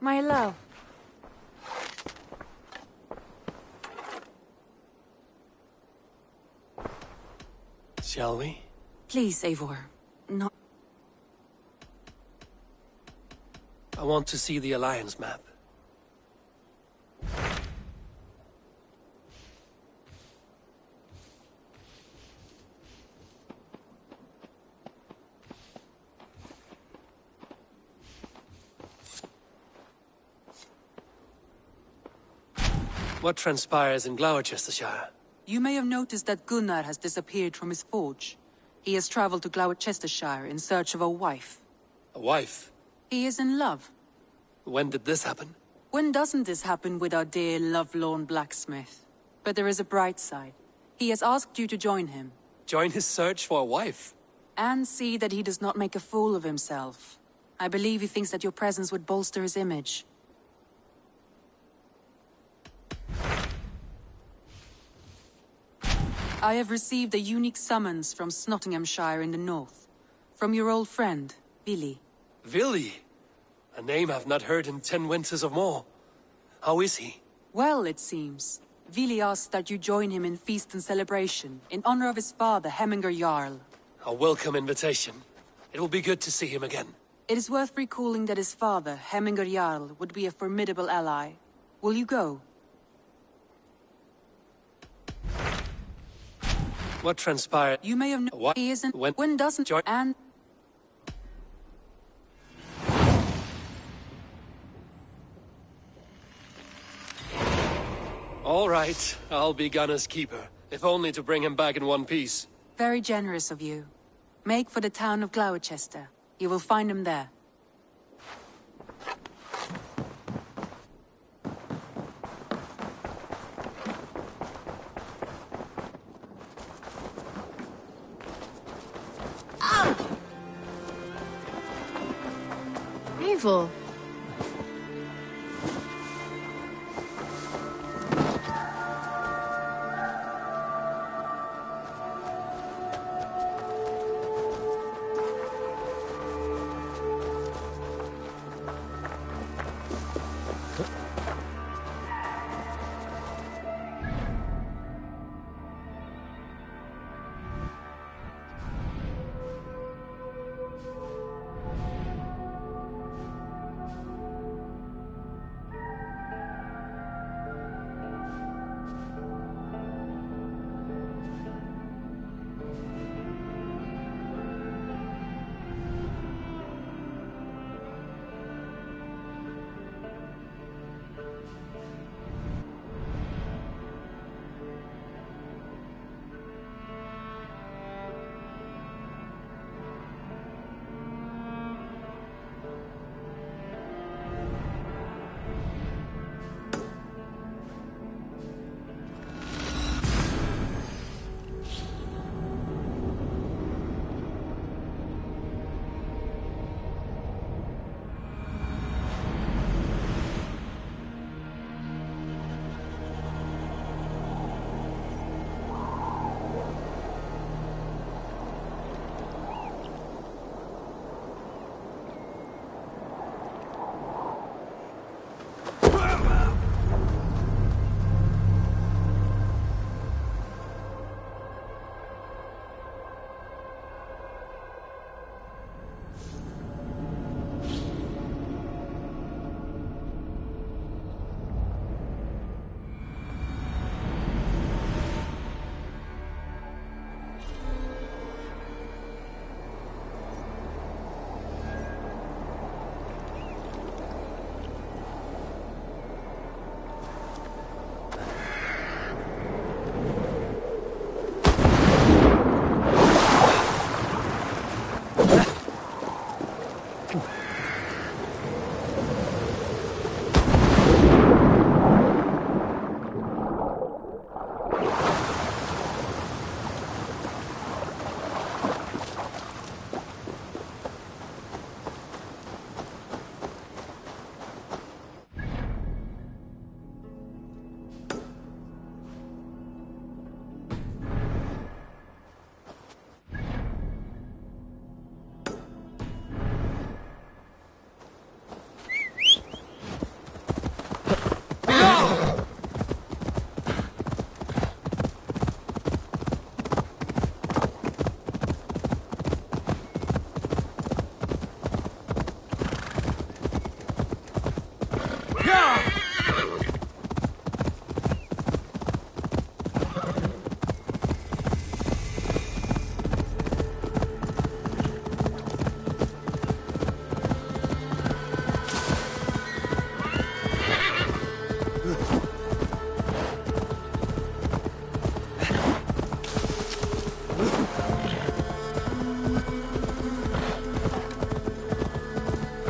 My love. Shall we? Please, Eivor. No. I want to see the Alliance map. What transpires in Gloucestershire? You may have noticed that Gunnar has disappeared from his forge. He has traveled to Gloucestershire in search of a wife. A wife? He is in love. When did this happen? When doesn't this happen with our dear lovelorn blacksmith? But there is a bright side. He has asked you to join him. Join his search for a wife? And see that he does not make a fool of himself. I believe he thinks that your presence would bolster his image. I have received a unique summons from Nottinghamshire in the north. From your old friend, Vili. Vili? A name I've not heard in 10 winters or more. How is he? Well, it seems. Vili asks that you join him in feast and celebration, in honor of his father, Hemminger Jarl. A welcome invitation. It will be good to see him again. It is worth recalling that his father, Hemminger Jarl, would be a formidable ally. Will you go? What transpired? You may have known What? he isn't. When doesn't join? And All right, I'll be Gunnar's keeper, if only to bring him back in one piece. very generous of you. Make for the town of Gloucester. You will find him there. Evil.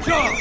Slow.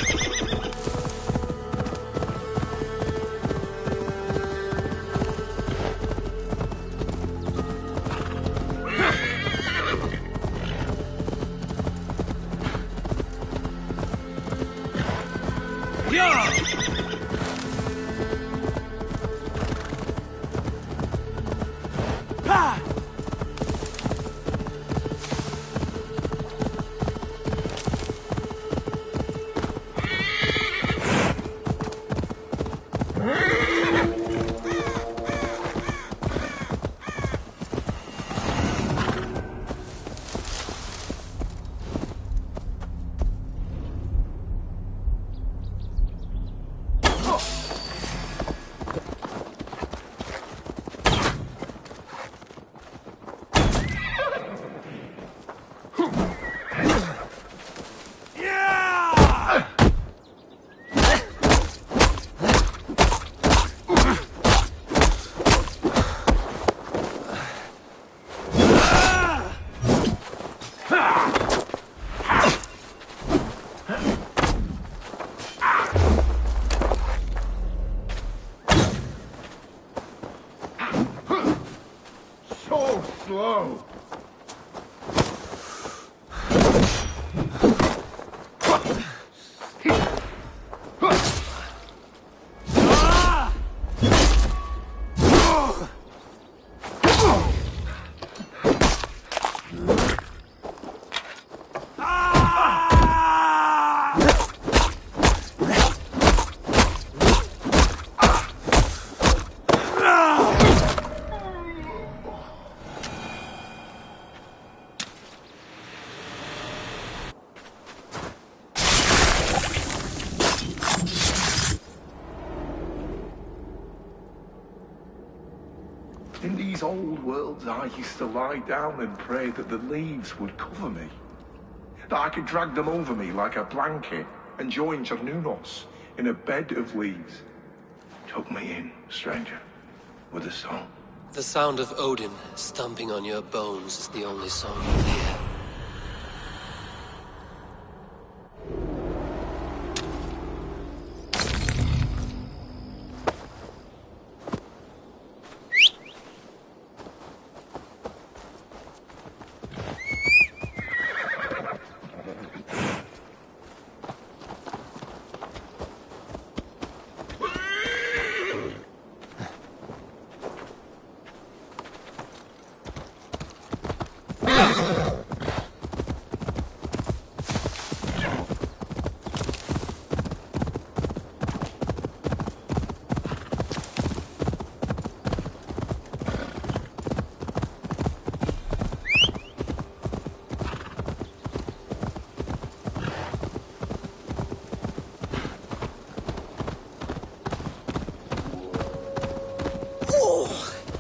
In these old worlds, I used to lie down and pray that the leaves would cover me. That I could drag them over me like a blanket and join Cernunos in a bed of leaves. Tuck me in, stranger, with a song. The sound of Odin stomping on your bones is the only song you hear.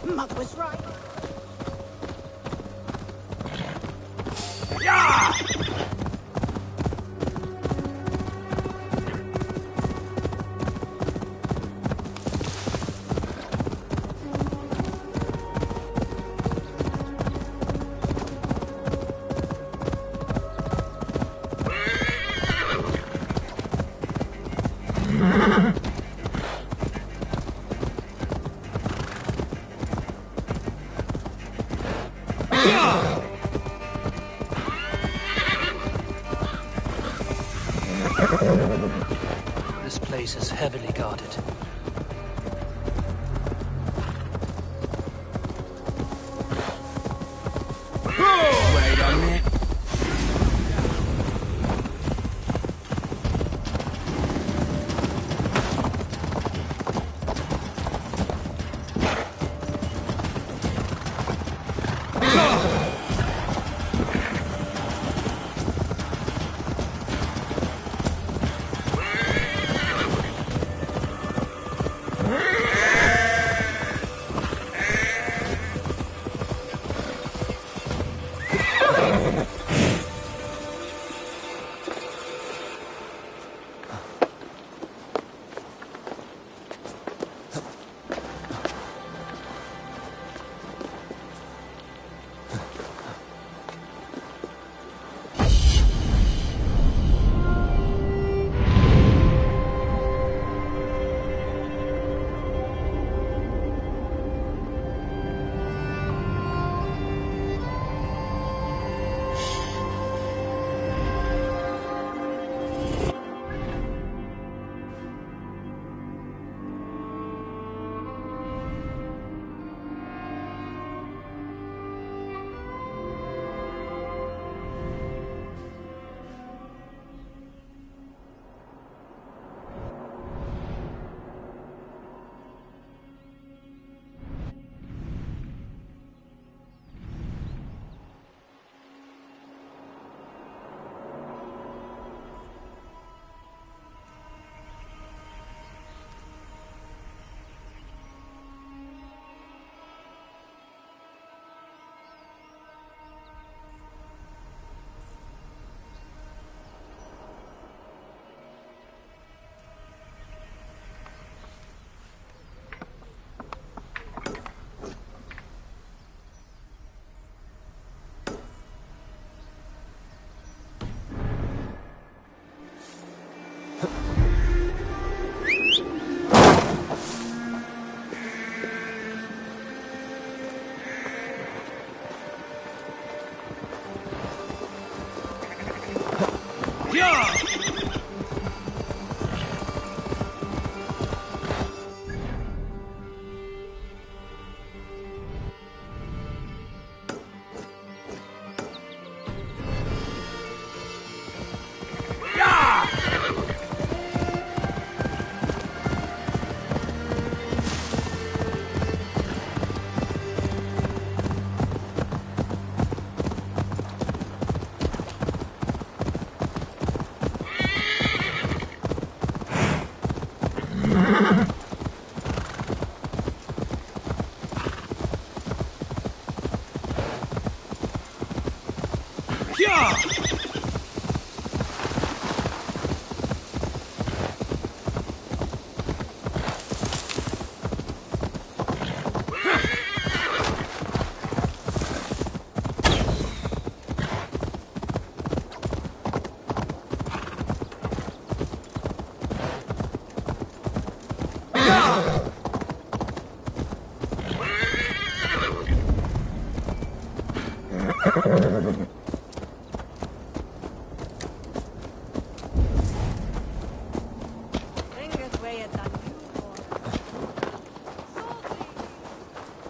Mother was right. This place is heavily guarded. Wait a minute.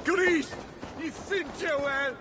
Gris! Ni fynd jag väl!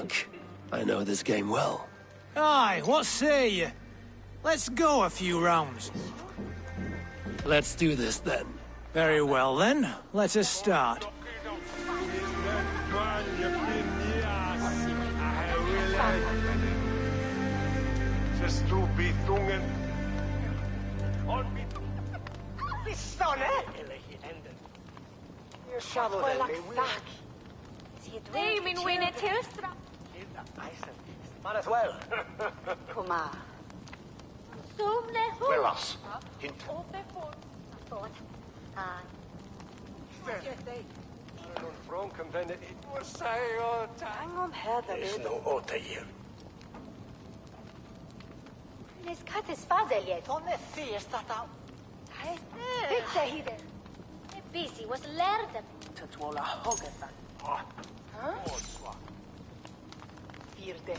Look, I know this game well. Aye, what say you? Let's go a few rounds. Let's do this then. Very well then, let us start. Hey, min winner Tilstra. Might as well. Kom maar. Somne hon. Willas. Hint. Oppe for. Thought. Frånkom den i sig och Hang om här där There's no återgiv. Les kattes fazeljet. De är fyrstata. Nej. Hytte hide. Busy was lärden. Tutvola hoggeta. Fyrde.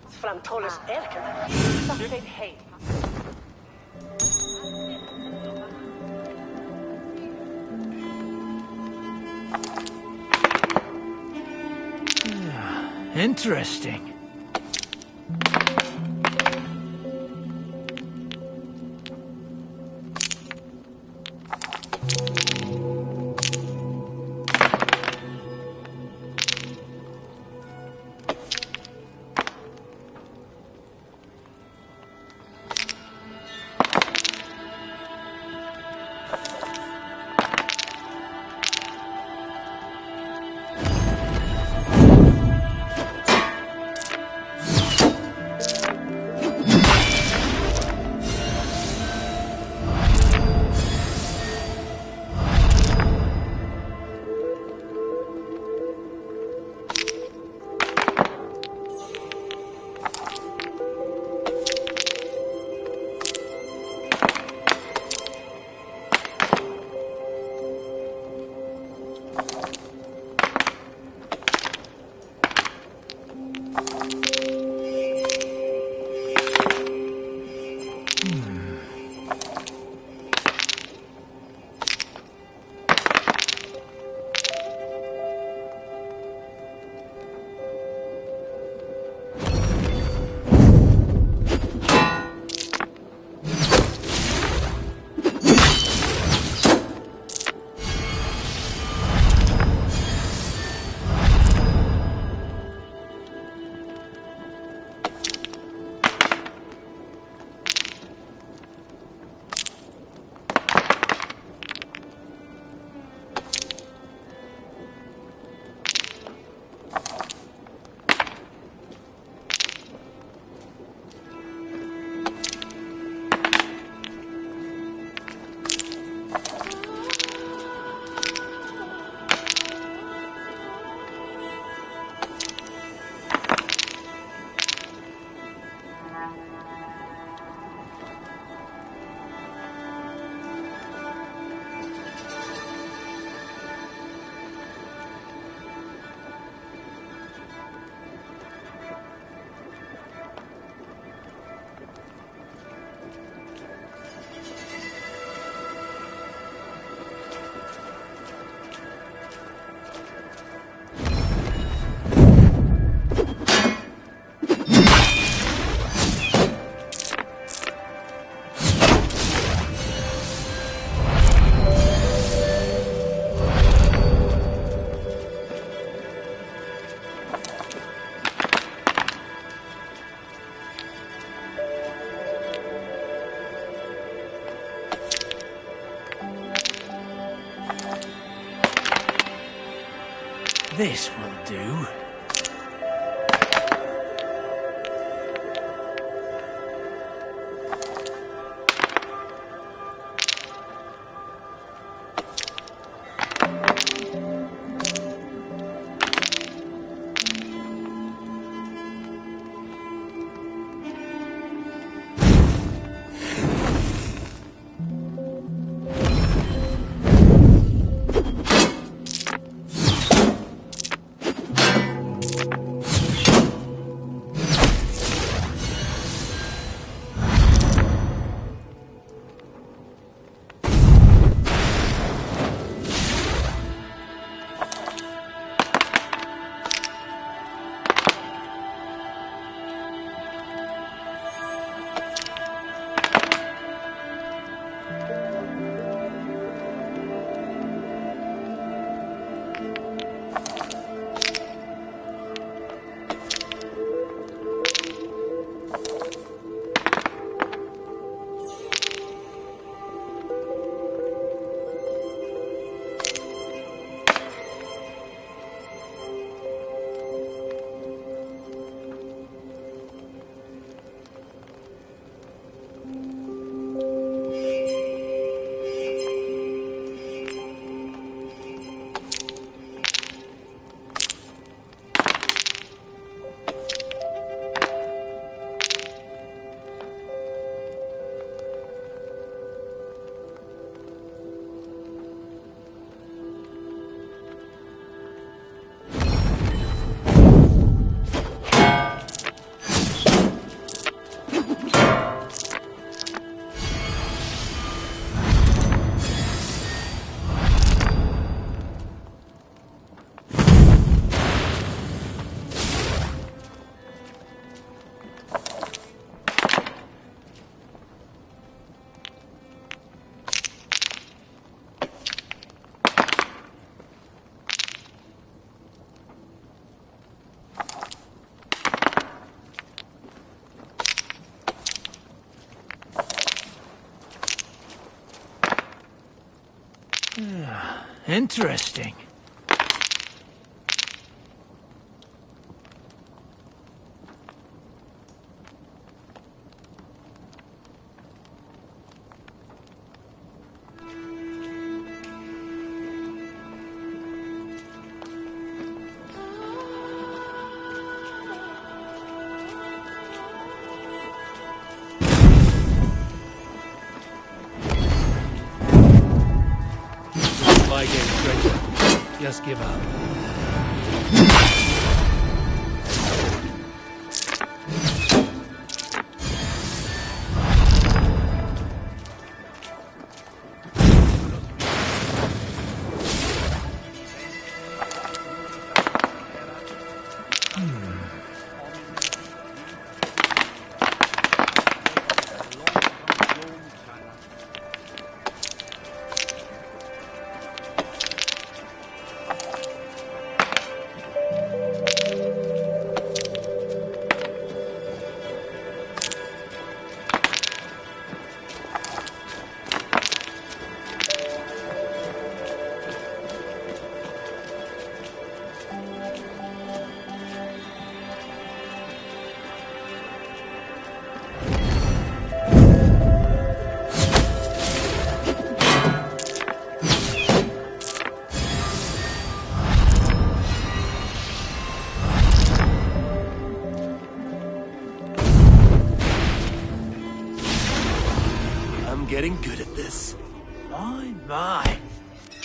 Framtåles älken. Satt hej. Interesting. This will do. Interesting. My game, stranger. Just give up. Getting good at this. My.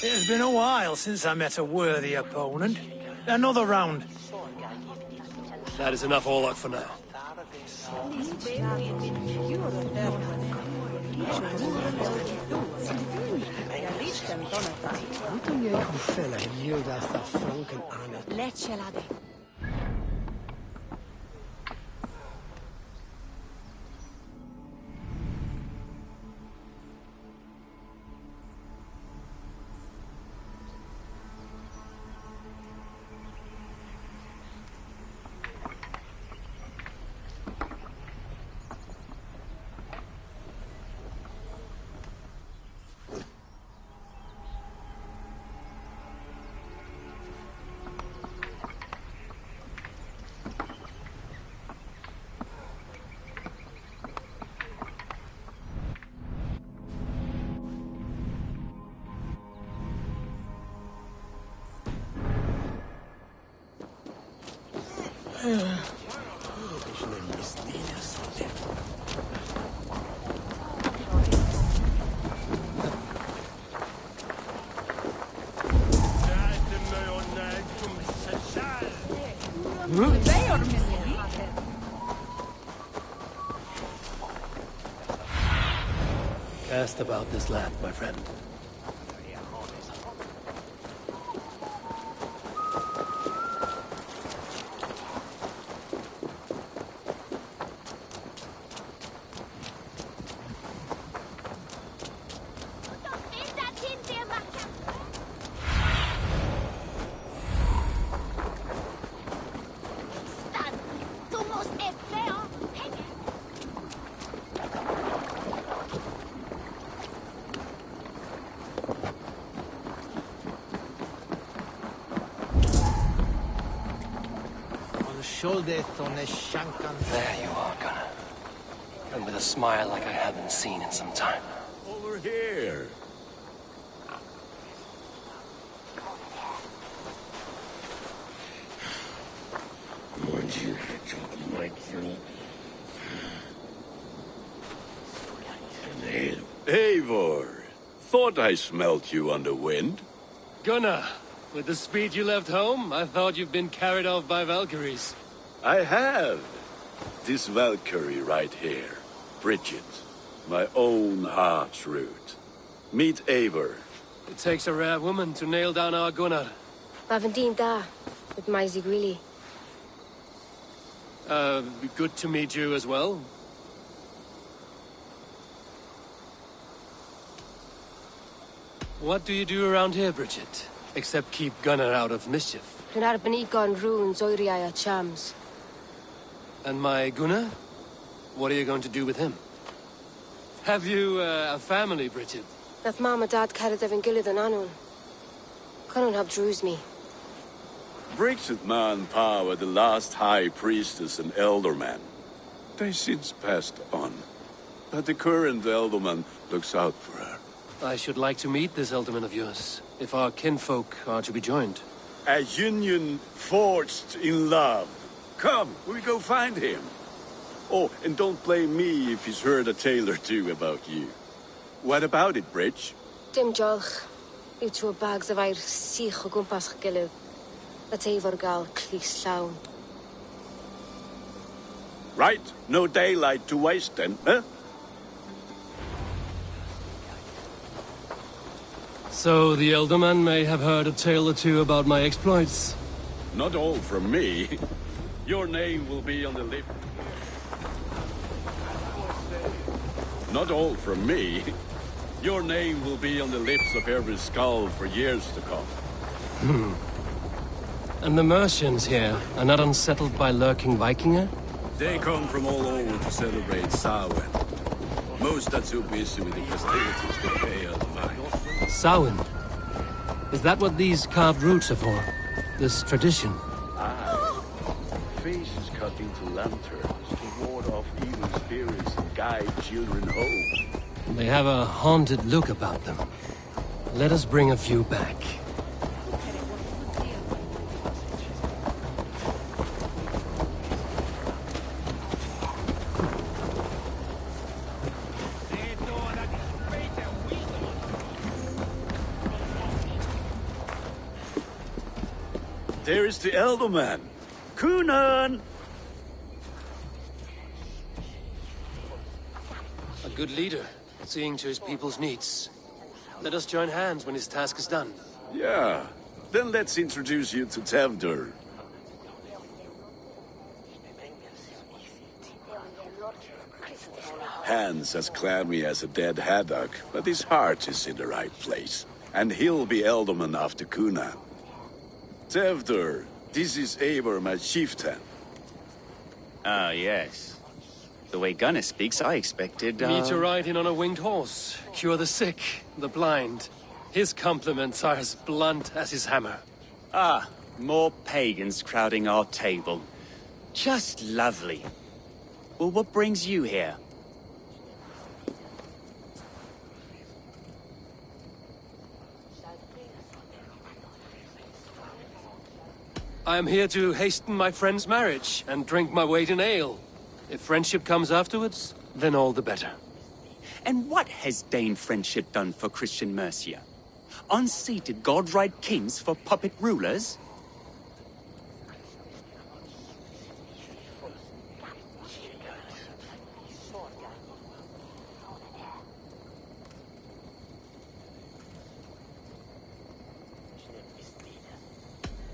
It has been a while since I met a worthy opponent. Another round. That is enough all out for now. Cast about this land, my friend. There There you are, Gunnar. And with a smile like I haven't seen in some time. Over here. Would you talk like you? Eivor, thought I smelt you on the wind. Gunnar, with the speed you left home, I thought you'd been carried off by Valkyries. I have. This Valkyrie right here, Bridget, my own heart's root. Meet Eivor. It takes a rare woman to nail down our Gunnar. Bavendine da, with Maisy Greeley. Good to meet you as well. What do you do around here, Bridget? Except keep Gunnar out of mischief. Gunnar Benigon runes Oiriaya Chams. And my Gunnar? What are you going to do with him? Have you a family, Bridget? Nath Mama Dad carried Evan Gillid and Anun. Cannon have drews me. Bridget man power the last high priestess and elderman. They since passed on. But the current elderman looks out for her. I should like to meet this elderman of yours, if our kinfolk are to be joined. A union forged in love. Come, we go find him. Oh, and don't blame me if he's heard a tale or two about you. What about it, Bridge? Dim Jolch. You two bags of air sich o gwmpas Gillid. That's Eivor gal clis llawn. Right, no daylight to waste then, huh? So the elderman may have heard a tale or two about my exploits. Not all from me. Your name will be on the lip. Not all from me. Your name will be on the lips of every skull for years to come. And the Mercians here are not unsettled by lurking Vikinger? They come from all over to celebrate Samhain. Most are too busy with the festivities to pay us mind. Samhain? Is that what these carved roots are for? This tradition? Ah, faces cut into lanterns to ward off evil spirits and guide children home. They have a haunted look about them. Let us bring a few back. There is the elderman. Gunnar! A good leader, seeing to his people's needs. Let us join hands when his task is done. Yeah. Then let's introduce you to Tevdur. Hands as clammy as a dead haddock, but his heart is in the right place. And he'll be elderman after Gunnar. Tevdur, this is Eivor, my chieftain. Ah, yes. The way Gunnar speaks, I expected, Me to ride in on a winged horse, cure the sick, the blind. His compliments are as blunt as his hammer. Ah, more pagans crowding our table. Just lovely. Well, what brings you here? I am here to hasten my friend's marriage and drink my weight in ale. If friendship comes afterwards, then all the better. And what has Dane friendship done for Christian Mercia? Unseated godright kings for puppet rulers?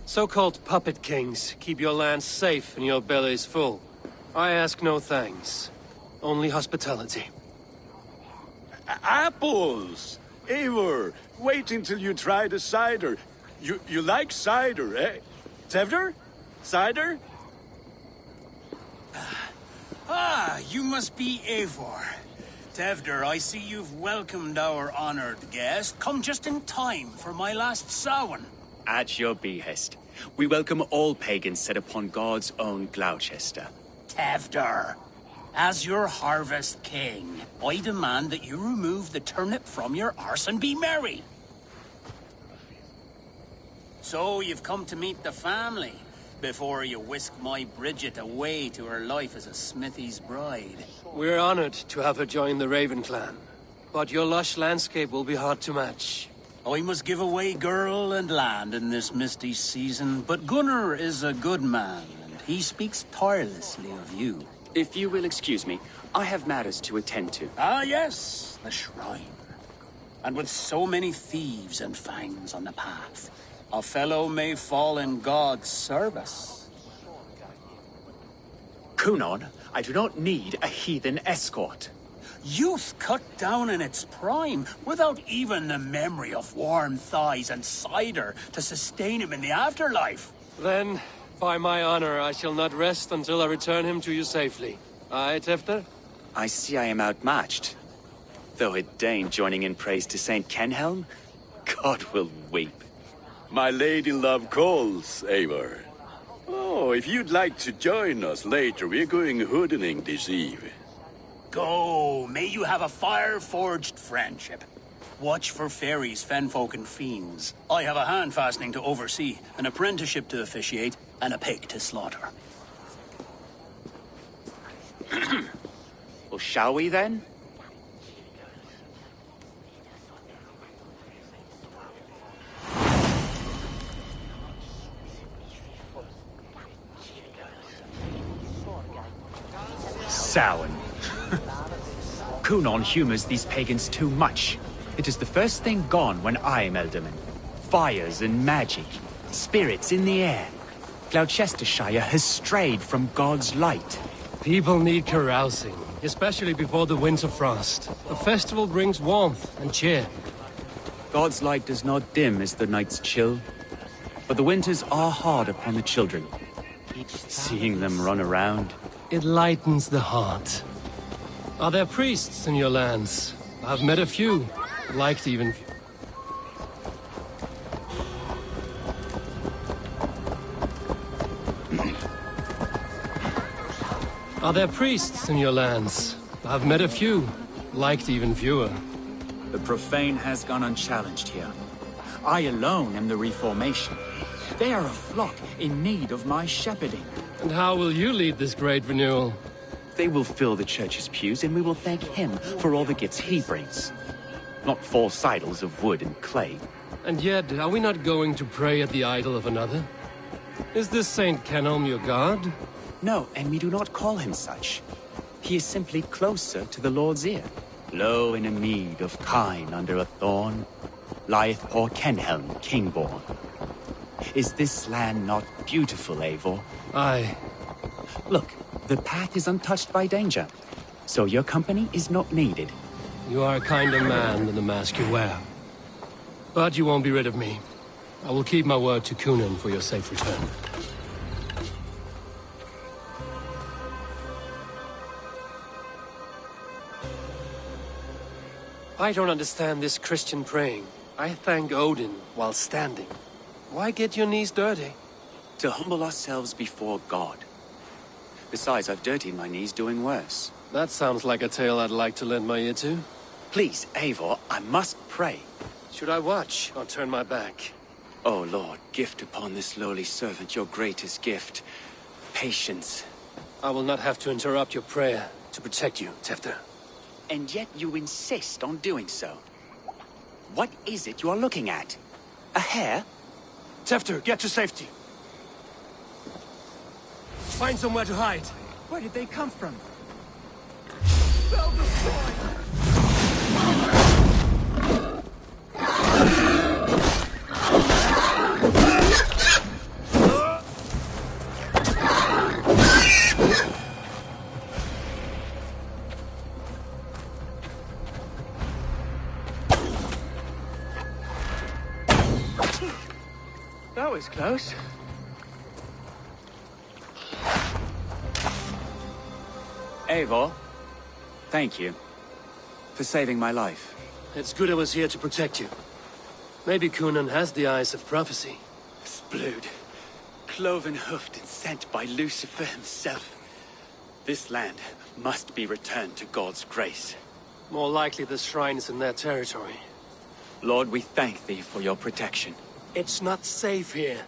So-called puppet kings keep your lands safe and your bellies full. I ask no thanks, only hospitality. Apples! Eivor, wait until you try the cider. You like cider, eh? Tevder? Cider? Ah, you must be Eivor. Tevder, I see you've welcomed our honored guest. Come just in time for my last Samhain. At your behest. We welcome all pagans set upon God's own Gloucester. Tevder, as your harvest king, I demand that you remove the turnip from your arse and be merry. So you've come to meet the family before you whisk my Bridget away to her life as a smithy's bride. We're honored to have her join the Raven clan, but your lush landscape will be hard to match. I must give away girl and land in this misty season, but Gunnar is a good man, and he speaks tirelessly of you. If you will excuse me, I have matters to attend to. Ah, yes, the shrine. And with so many thieves and fangs on the path, a fellow may fall in God's service. Kunon, I do not need a heathen escort. Youth cut down in its prime, without even the memory of warm thighs and cider to sustain him in the afterlife. Then, by my honor, I shall not rest until I return him to you safely. Aye, Tefter? I see I am outmatched. Though a Dane joining in praise to Saint Kenhelm, God will weep. My lady love calls, Eivor. Oh, if you'd like to join us later, we're going hoodening this eve. Go, may you have a fire-forged friendship. Watch for fairies, fenfolk, and fiends. I have a hand fastening to oversee, an apprenticeship to officiate, and a pig to slaughter. Well, shall we then? Samhain. Kunon humors these pagans too much. It is the first thing gone when I am Elderman. Fires and magic, spirits in the air. Gloucestershire has strayed from God's light. People need carousing, especially before the winter frost. A festival brings warmth and cheer. God's light does not dim as the nights chill, but the winters are hard upon the children. Seeing them run around, it lightens the heart. Are there priests in your lands? I've met a few, liked even few. Are there priests in your lands? I've met a few, liked even fewer. The profane has gone unchallenged here. I alone am the reformation. They are a flock in need of my shepherding. And how will you lead this great renewal? They will fill the church's pews, and we will thank him for all the gifts he brings. Not false idols of wood and clay. And yet, are we not going to pray at the idol of another? Is this Saint Kenhelm your god? No, and we do not call him such. He is simply closer to the Lord's ear. Low in a mead of kine under a thorn, lieth poor Kenhelm, king-born. Is this land not beautiful, Eivor? Aye. Look, the path is untouched by danger, so your company is not needed. You are a kinder man than the mask you wear. But you won't be rid of me. I will keep my word to Kunon for your safe return. I don't understand this Christian praying. I thank Odin while standing. Why get your knees dirty? To humble ourselves before God. Besides, I've dirtied my knees doing worse. That sounds like a tale I'd like to lend my ear to. Please, Eivor, I must pray. Should I watch or turn my back? Oh, Lord, gift upon this lowly servant your greatest gift. Patience. I will not have to interrupt your prayer to protect you, Tefter. And yet you insist on doing so. What is it you are looking at? A hare? Tefter, get to safety. Find somewhere to hide. Where did they come from? That was close. Eivor, thank you for saving my life. It's good I was here to protect you. Maybe Gunnar has the eyes of prophecy. Splood, cloven-hoofed and sent by Lucifer himself. This land must be returned to God's grace. More likely the shrine is in their territory. Lord, we thank thee for your protection. It's not safe here.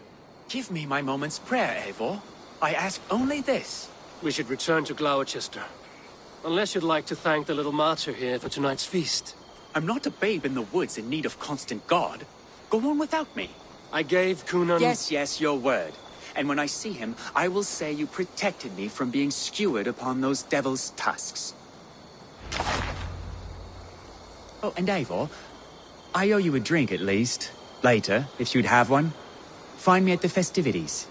Give me my moment's prayer, Eivor. I ask only this. We should return to Gloucester. Unless you'd like to thank the little martyr here for tonight's feast. I'm not a babe in the woods in need of constant guard. Go on without me. I gave Gunnar... Yes, your word. And when I see him, I will say you protected me from being skewered upon those devil's tusks. Oh, and Eivor, I owe you a drink at least. Later, if you'd have one. Find me at the festivities.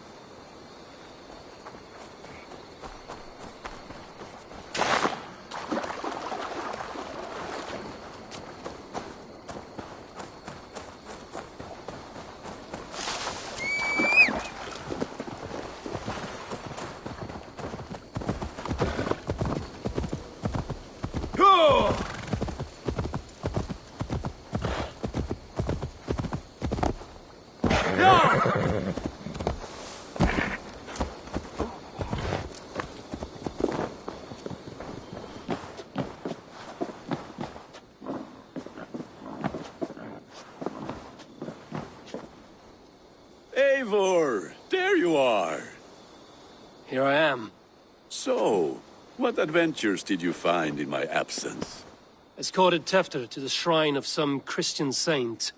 Eivor, there you are. Here I am. So, what adventures did you find in my absence? Escorted Tefter to the shrine of some Christian saint.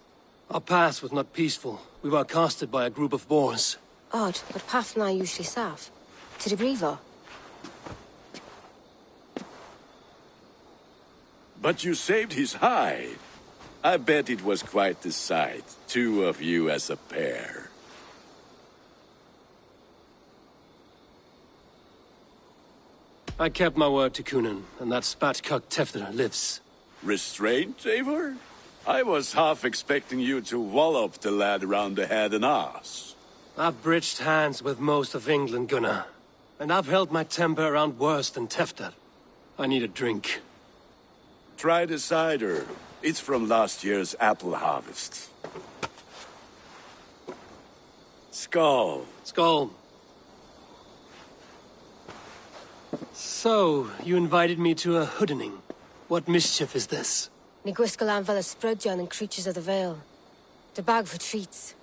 Our path was not peaceful. We were accosted by a group of boars. Odd, but path na usually safe. To the Brevo. But you saved his hide. I bet it was quite the sight, two of you as a pair. I kept my word to Gunnar, and that spatcock Tefter lives. Restraint, Eivor? I was half expecting you to wallop the lad around the head and ass. I've bridged hands with most of England, Gunnar. And I've held my temper around worse than Tefter. I need a drink. Try the cider. It's from last year's apple harvest. Skull. Skull. So, you invited me to a hoodening. What mischief is this? Ni gwisgal anfel ysbrydion and creatures of the Vale. The bag for treats.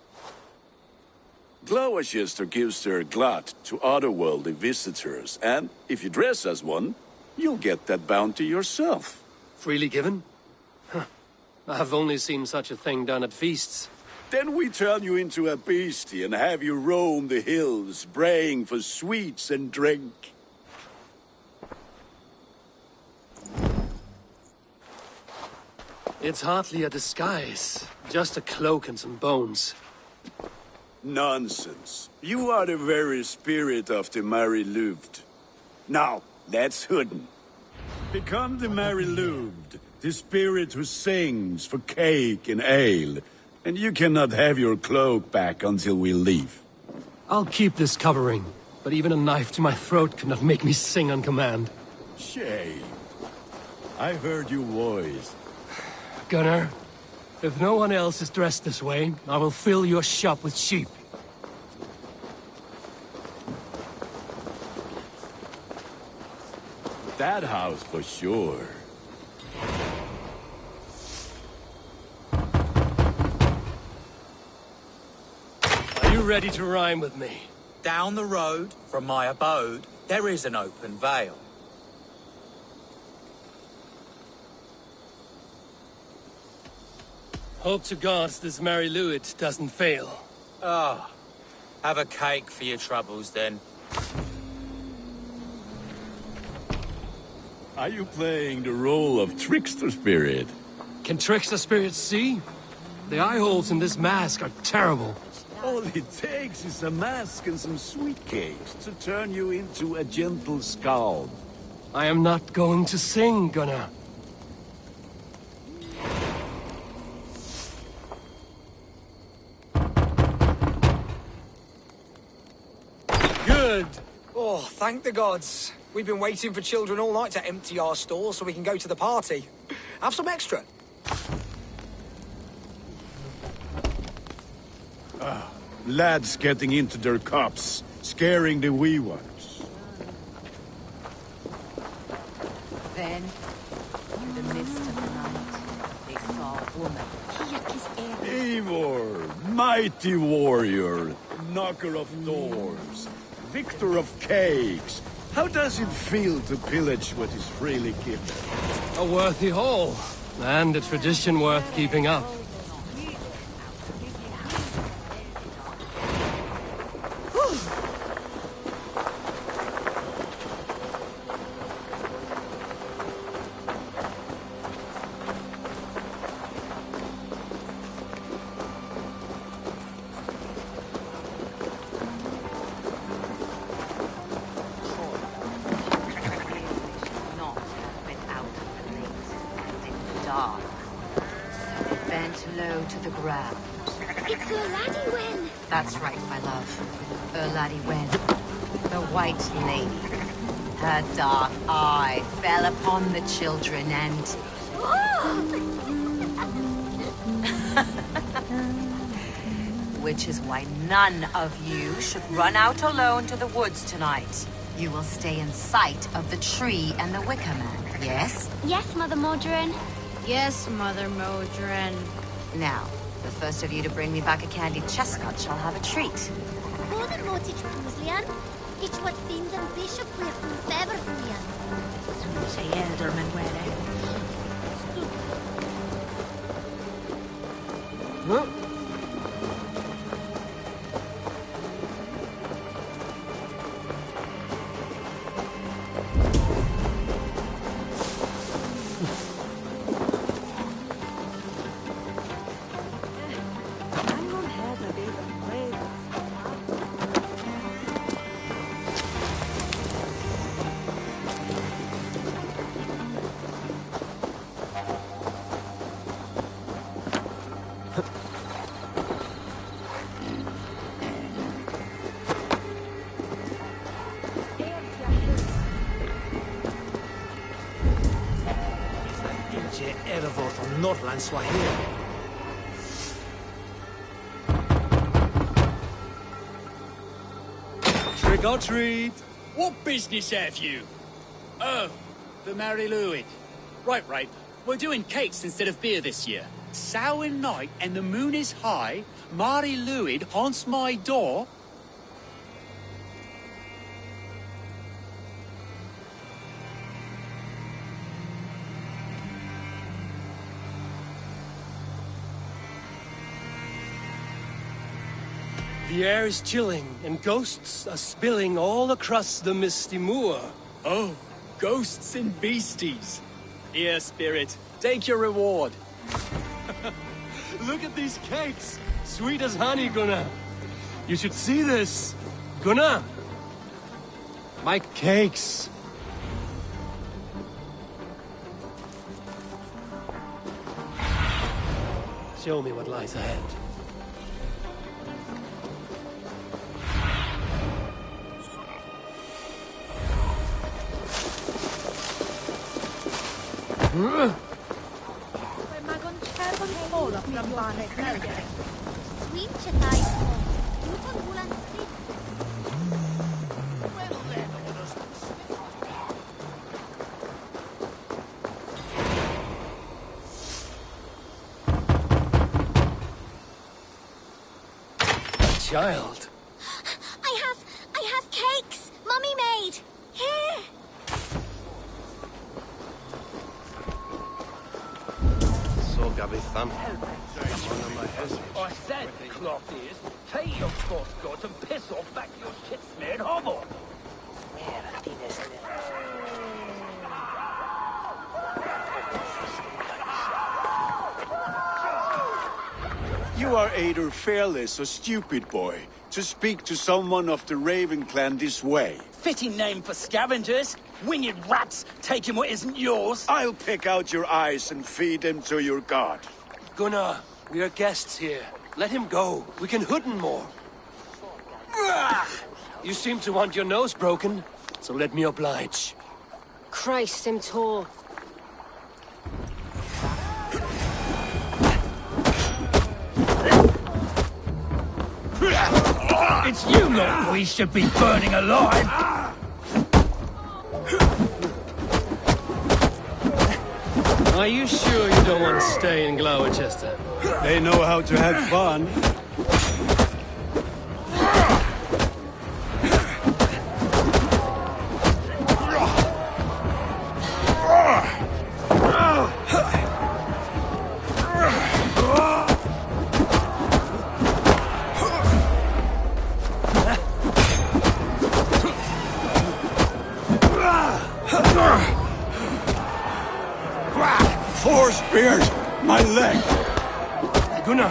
Gloucester gives their glut to otherworldly visitors, and if you dress as one, you'll get that bounty yourself. Freely given? Huh. I've only seen such a thing done at feasts. Then we turn you into a beastie and have you roam the hills, braying for sweets and drink. It's hardly a disguise. Just a cloak and some bones. Nonsense. You are the very spirit of the Mary Louved. Now, let's hooden. Become the Mary Louved, the spirit who sings for cake and ale. And you cannot have your cloak back until we leave. I'll keep this covering, but even a knife to my throat cannot make me sing on command. Shame. I heard your voice. Gunnar, if no one else is dressed this way, I will fill your shop with sheep. That house for sure. ready to rhyme with me? Down the road from my abode, there is an open vale. Hope to God this Mary Lewit doesn't fail. Ah, have a cake for your troubles, then. Are you playing the role of trickster spirit? Can trickster spirits see? The eye holes in this mask are terrible. All it takes is a mask and some sweet cakes to turn you into a gentle skald. I am not going to sing, Gunnar. Good. Oh, thank the gods. We've been waiting for children all night to empty our stalls so we can go to the party. Have some extra. Lads getting into their cups, scaring the wee ones. Then, in the midst of the night, they saw a woman. Eivor, mighty warrior, knocker of doors, victor of cakes. How does it feel to pillage what is freely given? A worthy haul, and a tradition worth keeping up. It's Laddie Wen. That's right, my love. Laddie Wen, the White Lady. Her dark eye fell upon the children and... Which is why none of you should run out alone to the woods tonight. You will stay in sight of the tree and the Wicker Man, yes? Yes, Mother Modron. Yes, Mother Modron. Now, the first of you to bring me back a candied chestnut shall have a treat. Både motic Puslian, ich what Finland Bishop with Fever Fulian. Som say Elderman where Huh? Northland Swahili. Trick or treat. What business have you? Oh, the Mary Lewit. Right. We're doing cakes instead of beer this year. Samhain night and the moon is high. Mary Lewit haunts my door. The air is chilling, and ghosts are spilling all across the misty moor. Oh, ghosts and beasties. Here, spirit, take your reward. Look at these cakes! Sweet as honey, Gunnar. You should see this. Gunnar! My cakes. Show me what lies ahead. child. I have cakes Mummy made. Here. So Gabithan. I said, cloth ears, take your cross gods and piss off back to your shit-smeared hovel. You are either fearless or stupid, boy, to speak to someone of the Raven clan this way. Fitting name for scavengers. Winged rats taking what isn't yours. I'll pick out your eyes and feed them to your god. Gunnar, we are guests here. Let him go. We can hood him more. You seem to want your nose broken, so let me oblige. Christ, him tall. It's you lot we should be burning alive. Are you sure you don't want to stay in Gloucester? They know how to have fun. Four spears! My leg! Gunnar!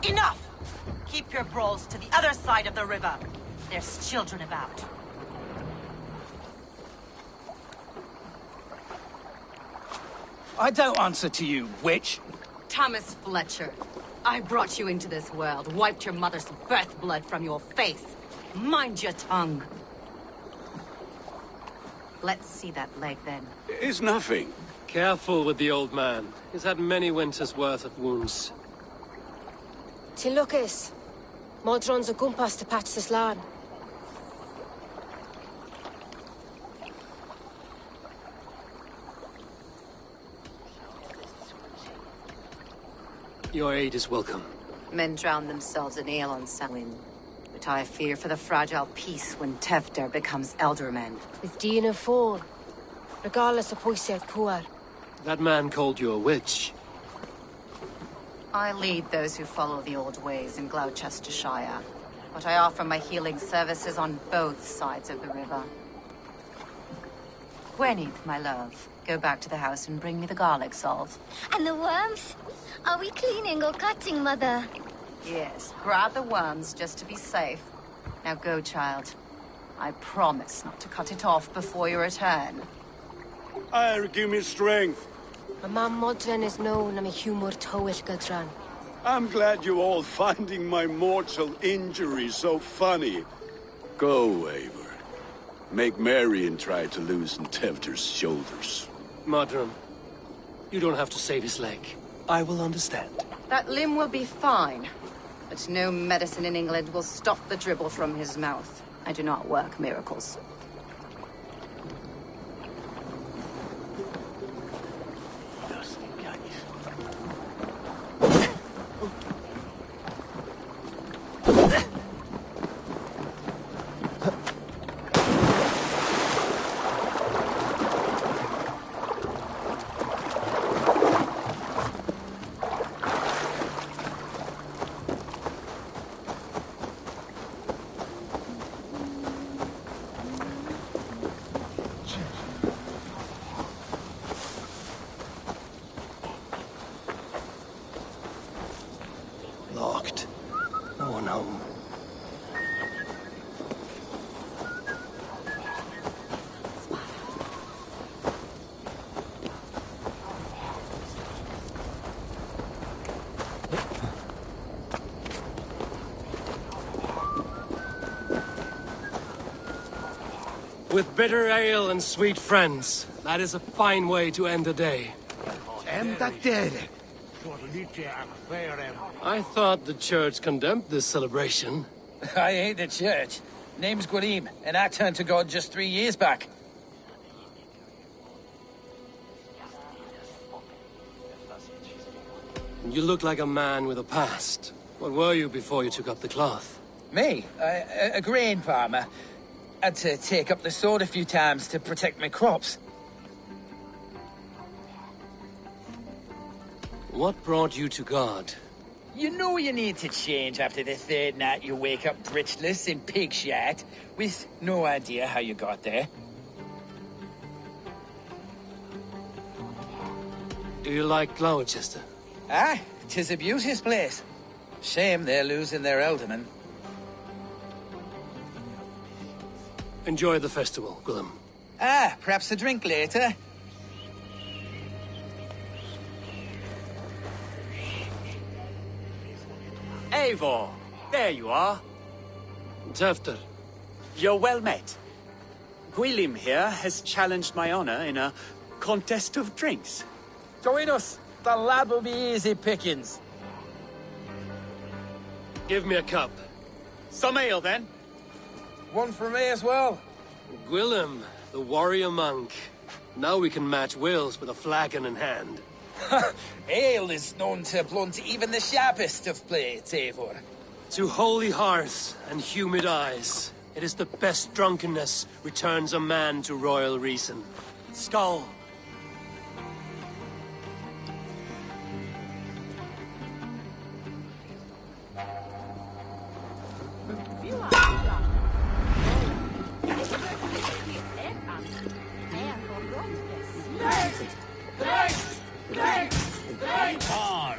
Enough! Keep your brawls to the other side of the river. There's children about. I don't answer to you, witch. Thomas Fletcher, I brought you into this world, wiped your mother's birth blood from your face. Mind your tongue. Let's see that leg, then. It's nothing. Careful with the old man. He's had many winters' worth of wounds. Ti lwcus. Modron's o gwmpas to patch this lan. Your aid is welcome. Men drown themselves in ale on Samhain. But I fear for the fragile peace when Tevder becomes eldermen. With Dina fall. Regardless of pwysedd pŵar. That man called you a witch. I lead those who follow the old ways in Gloucestershire. But I offer my healing services on both sides of the river. Gwyneth, my love, go back to the house and bring me the garlic salt. And the worms? Are we cleaning or cutting, Mother? Yes, grab the worms just to be safe. Now go, child. I promise not to cut it off before you return. Give me strength. My mam Modron is known am I humor tywyll gydran. I'm glad you're all finding my mortal injury so funny. Go, Eivor. Make merry and try to loosen Tevder's shoulders. Modron, you don't have to save his leg. I will understand. That limb will be fine. But no medicine in England will stop the dribble from his mouth. I do not work miracles. With bitter ale and sweet friends. That is a fine way to end a day. I thought the church condemned this celebration. I hate the church. Name's Gwalim, and I turned to God just 3 years back. You look like a man with a past. What were you before you took up the cloth? Me? A grain farmer. Had to take up the sword a few times to protect my crops. What brought you to God? You know you need to change after the third night you wake up britchless in pig shit, with no idea how you got there. Do you like Gloucester? Ah, 'tis a beauteous place. Shame they're losing their alderman. Enjoy the festival, Gwilym. Ah, perhaps a drink later. Eivor, there you are. Tefter. You're well met. Gwilym here has challenged my honor in a contest of drinks. Join us. The lad will be easy pickings. Give me a cup. Some ale, then. One for me as well. Gwilym, the warrior monk. Now we can match Wales with a flagon in hand. Ale is known to blunt even the sharpest of blades, Eivor. To holy hearts and humid eyes, it is the best drunkenness returns a man to royal reason. Skull. On.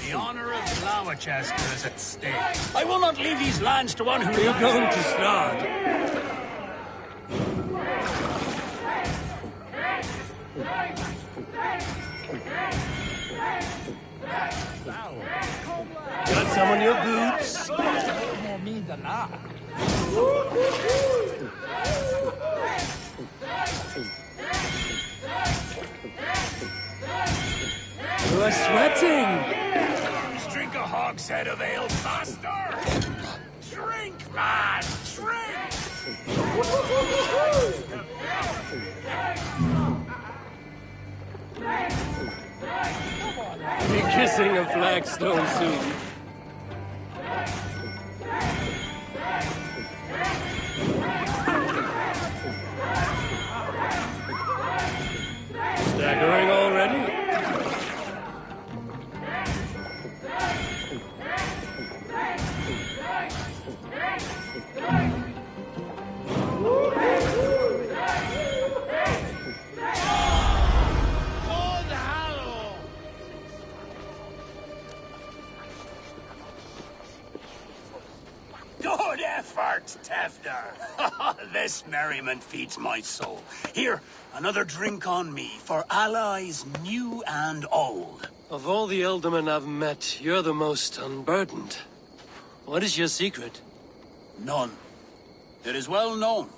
The honor of Gloucester is at stake. I will not leave these lands to one who... You're going to Strahd. Got some on your boots? More me than that. You are sweating. Drink a hogshead of ale faster! Drink, man! Drink! Be kissing a flagstone soon. Staggering already? Good effort, Tefter. This merriment feeds my soul. Here, another drink on me for allies new and old. Of all the ealdormen I've met, you're the most unburdened. What is your secret? None. It is well known.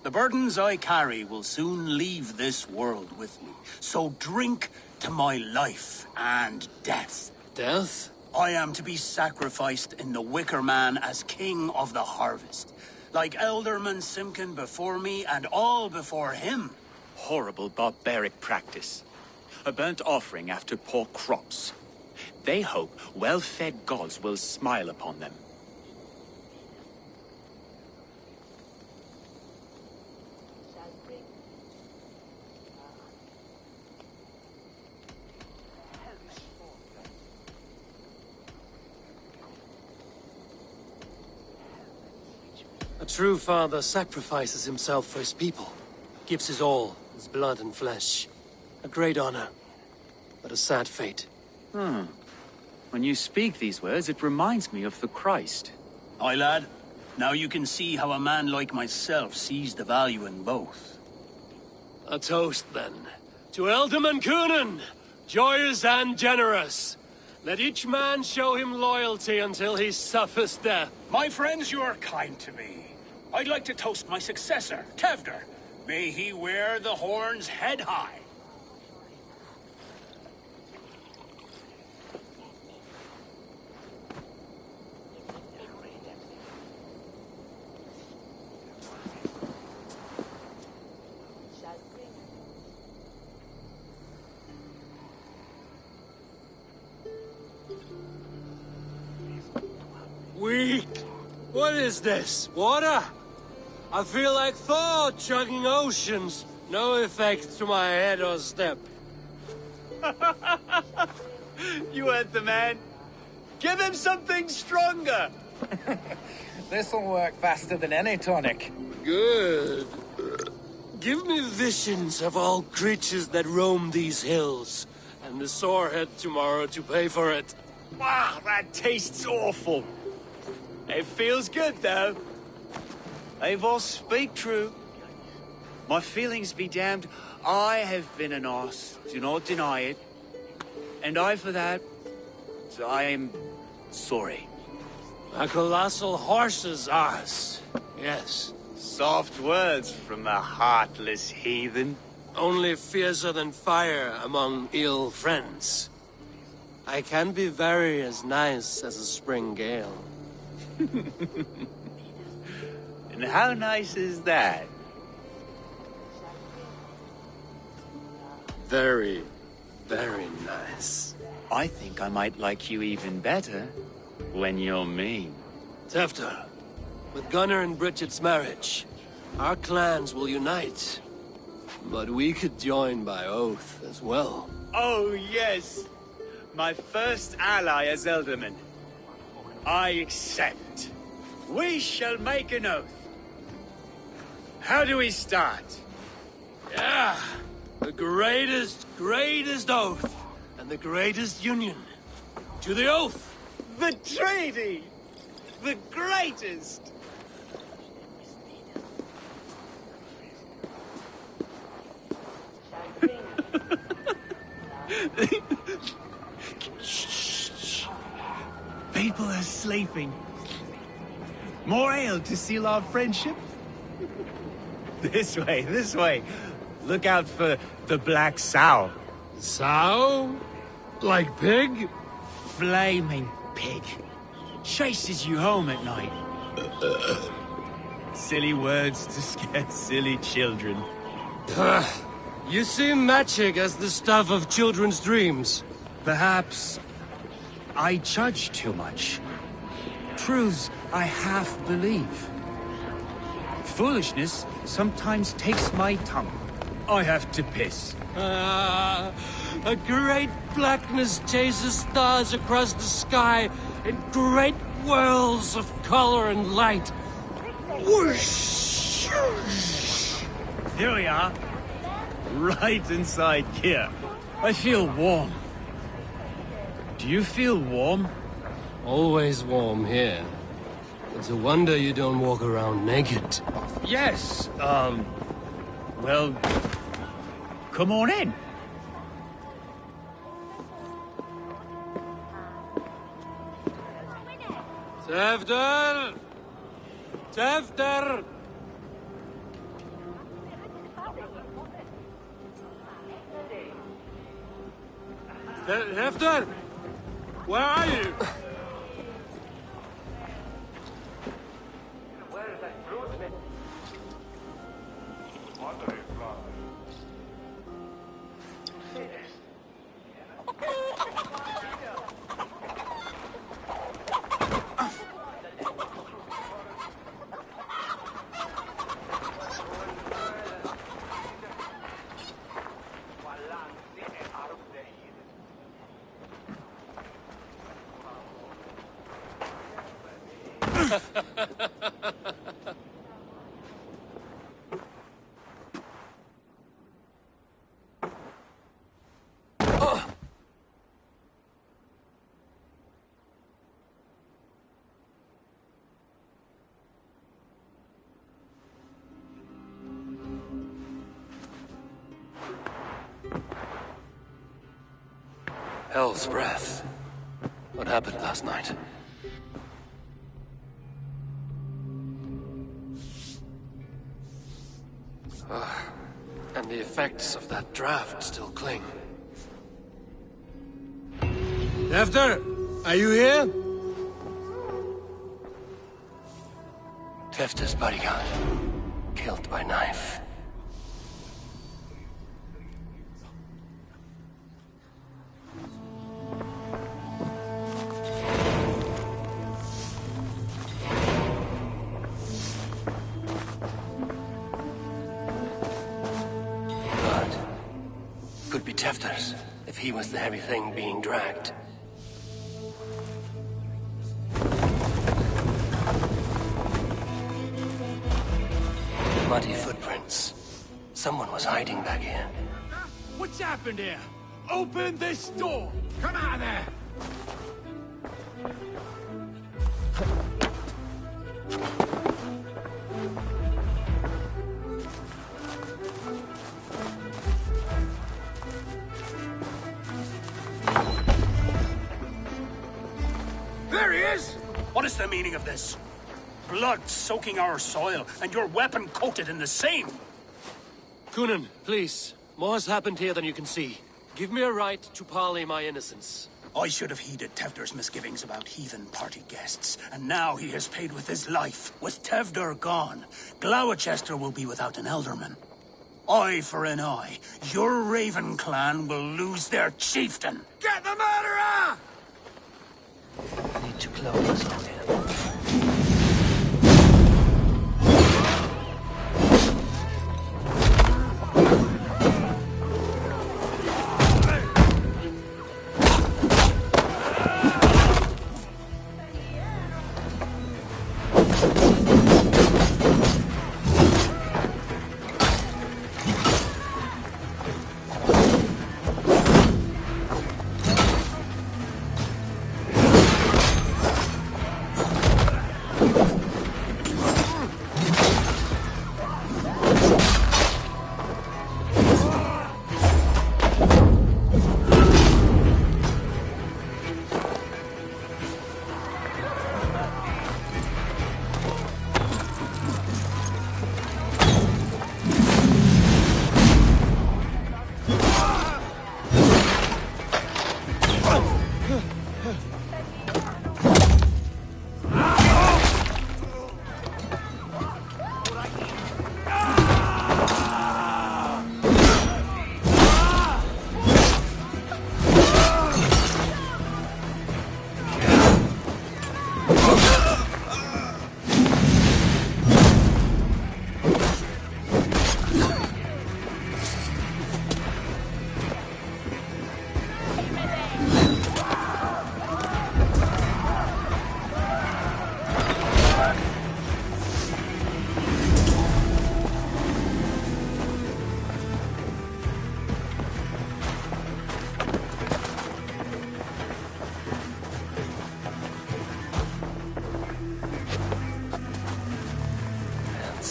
The burdens I carry will soon leave this world with me. So drink to my life and death. Death? I am to be sacrificed in the Wicker Man as king of the harvest. Like Elderman Simkin before me and all before him. Horrible barbaric practice. A burnt offering after poor crops. They hope well-fed gods will smile upon them. A true father sacrifices himself for his people. Gives his all, his blood and flesh. A great honor, but a sad fate. When you speak these words, it reminds me of the Christ. Aye, lad. Now you can see how a man like myself sees the value in both. A toast, then. To Ealdorman Coonan, joyous and generous. Let each man show him loyalty until he suffers death. My friends, you are kind to me. I'd like to toast my successor, Tefter, May he wear the horns head high. Weak! What is this? Water? I feel like Thor chugging oceans. No effect to my head or step. You heard the man. Give him something stronger. This'll work faster than any tonic. Good. Give me visions of all creatures that roam these hills, and the sorehead tomorrow to pay for it. Wow, that tastes awful. It feels good, though. Eivor, speak true. My feelings be damned. I have been an arse. Do not deny it. And I, for that, I am sorry. A colossal horse's arse. Yes. Soft words from the heartless heathen. Only fiercer than fire among ill friends. I can be very as nice as a spring gale. And how nice is that? Very, very nice. I think I might like you even better when you're mean. Tefter, with Gunnar and Bridget's marriage, our clans will unite. But we could join by oath as well. Oh, yes. My first ally as Elderman. I accept. We shall make an oath. How do we start? Yeah! The greatest oath, and the greatest union. To the oath! The treaty! The greatest! Shh. People are sleeping. More ale to seal our friendship? This way. Look out for the black sow. Sow? Like pig? Flaming pig. Chases you home at night. Silly words to scare silly children. You see magic as the stuff of children's dreams. Perhaps I judge too much. Truths I half believe. Foolishness sometimes takes my tongue. I have to piss. A great blackness chases stars across the sky in great whirls of color and light. Whoosh! Here we are. Right inside here. I feel warm. Do you feel warm? Always warm here. It's a wonder you don't walk around naked. Yes, well, come on in. Tefter! Tefter! Tefter! Where are you? Hell's breath. What happened last night? The effects of that draft still cling. Tefter, are you here? Tefter's bodyguard. Killed by knife. Could be Tefter's, if he was the heavy thing being dragged. Muddy footprints. Someone was hiding back here. What's happened here? Open this door! Come out of there! There he is! What is the meaning of this? Blood soaking our soil, and your weapon coated in the same! Gunnar, please. More has happened here than you can see. Give me a right to parley my innocence. I should have heeded Tevder's misgivings about heathen party guests, and now he has paid with his life. With Tevder gone, Gloucester will be without an alderman. Eye for an eye. Your Raven clan will lose their chieftain. Get the murderer! Need to close on him.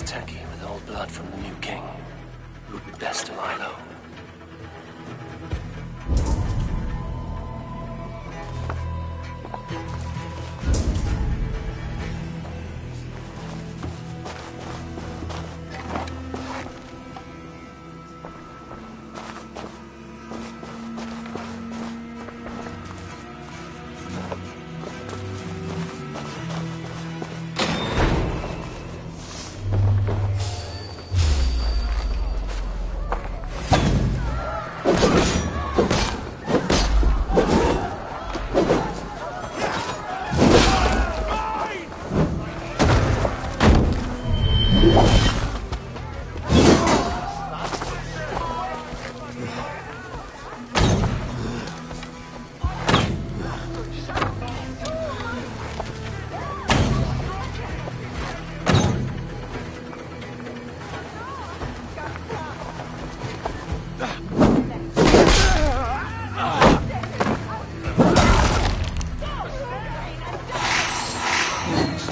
Tacky with old blood from the new king. It would be best to lie low.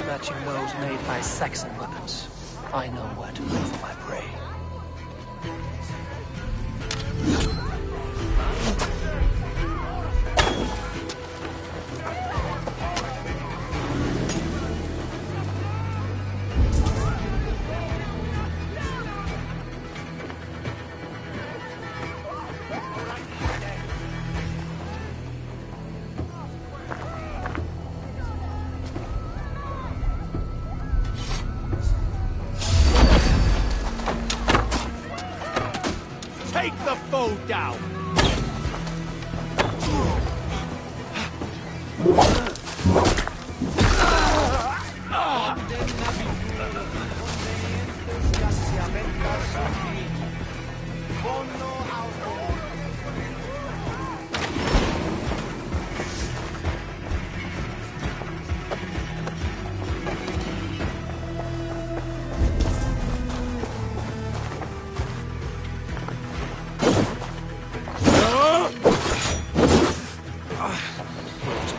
Matching those made by Saxon weapons. I know where to look for my prey. down.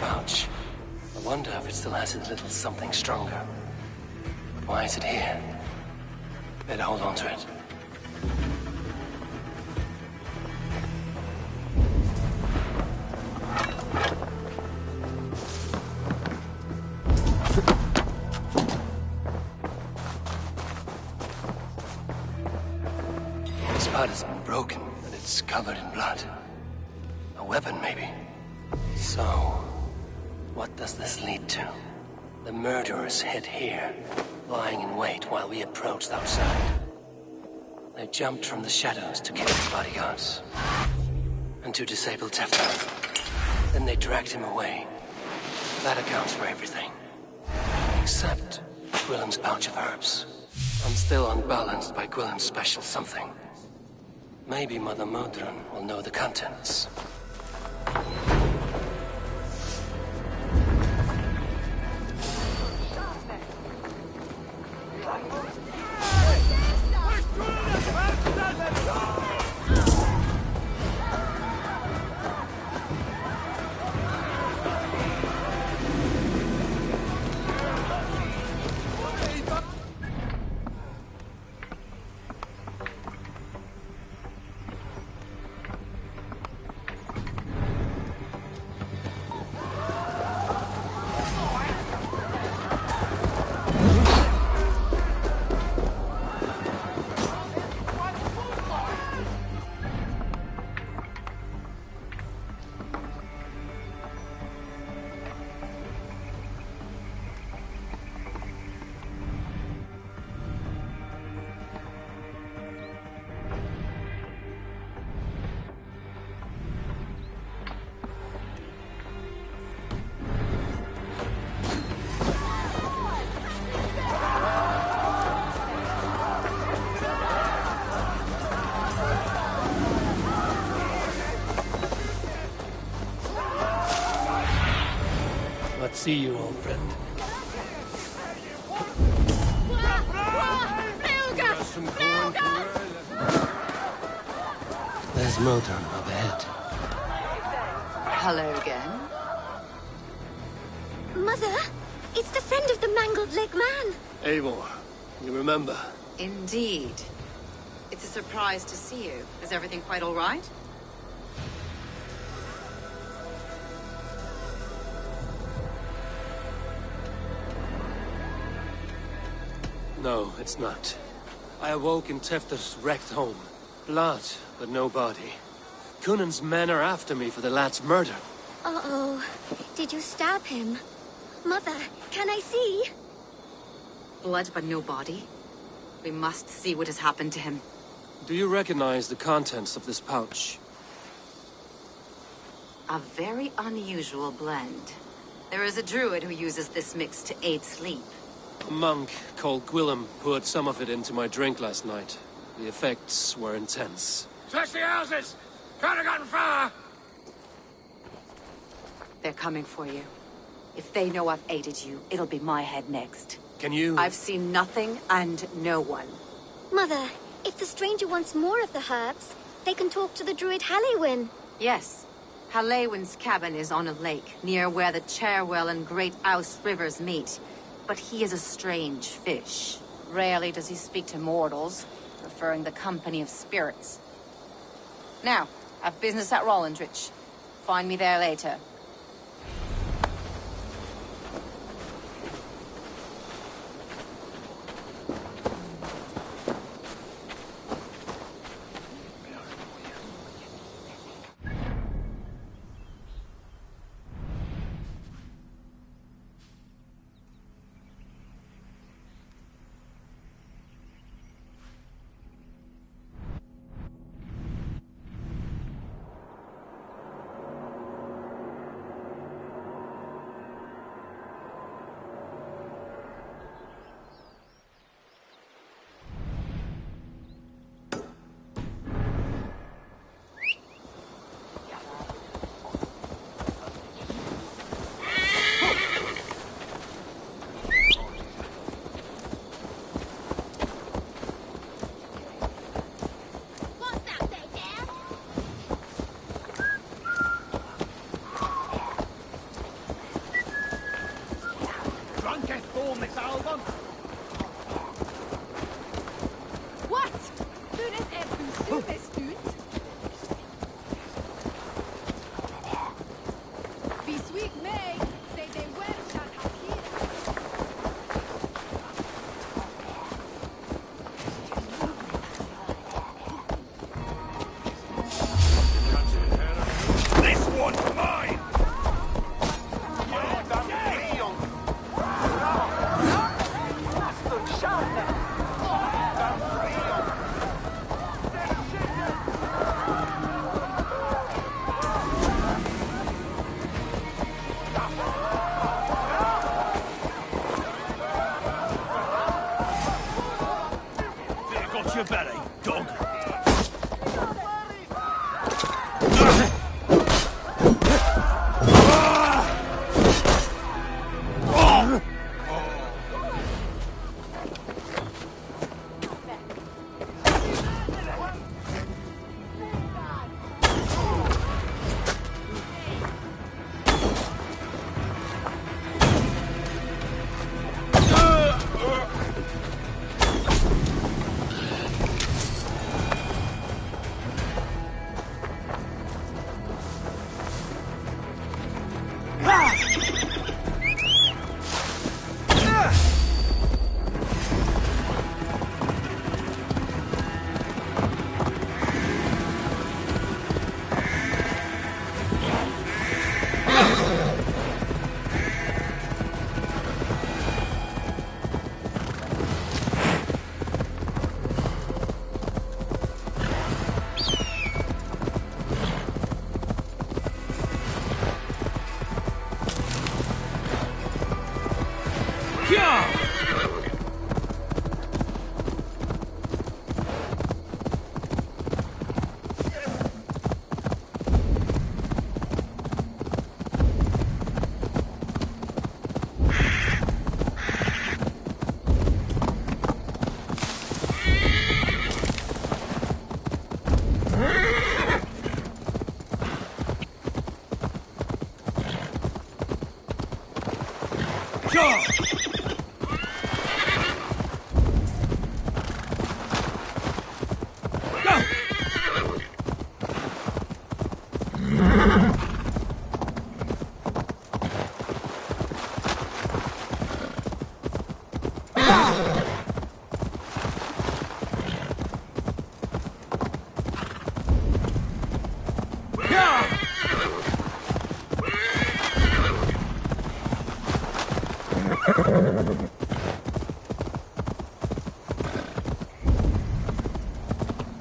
Pouch. I wonder if it still has a little something stronger. But why is it here? Better hold on to it. This part has been broken, and it's covered in blood. A weapon, maybe. So, what does this lead to? The murderers hid here, lying in wait while we approached outside. They jumped from the shadows to kill the bodyguards. And to disable Tefta. Then they dragged him away. That accounts for everything. Except Gwillem's pouch of herbs. I'm still unbalanced by Gwillem's special something. Maybe Mother Modron will know the contents. Let's see you, old friend. There's Modron up ahead. Hello again. Mother, it's the friend of the mangled leg man. Eivor, you remember? Indeed. It's a surprise to see you. Is everything quite all right? No, it's not. I awoke in Tefter's wrecked home. Blood, but no body. Cunan's men are after me for the lad's murder. Uh-oh. Did you stab him? Mother, can I see? Blood but no body? We must see what has happened to him. Do you recognize the contents of this pouch? A very unusual blend. There is a druid who uses this mix to aid sleep. A monk called Gwillem poured some of it into my drink last night. The effects were intense. Search the houses! Could have gotten far! They're coming for you. If they know I've aided you, it'll be my head next. Can you... I've seen nothing and no one. Mother, if the stranger wants more of the herbs, they can talk to the druid Halewyn. Yes. Halewyn's cabin is on a lake, near where the Cherwell and Great Ouse rivers meet. But he is a strange fish. Rarely does he speak to mortals, preferring the company of spirits. Now, I've business at Rollindrich. Find me there later. What? Toen is er een superstuut. Wie sweet mee, zei de werk dat had hier. This one's mine! There got your belly, dog.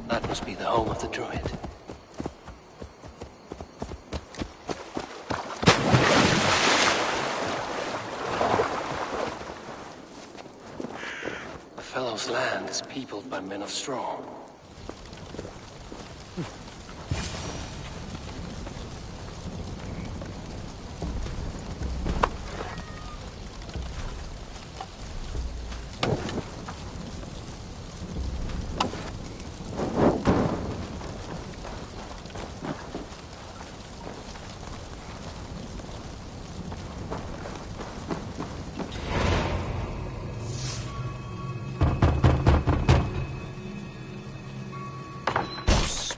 That must be the home of the druid. The fellow's land is peopled by men of straw.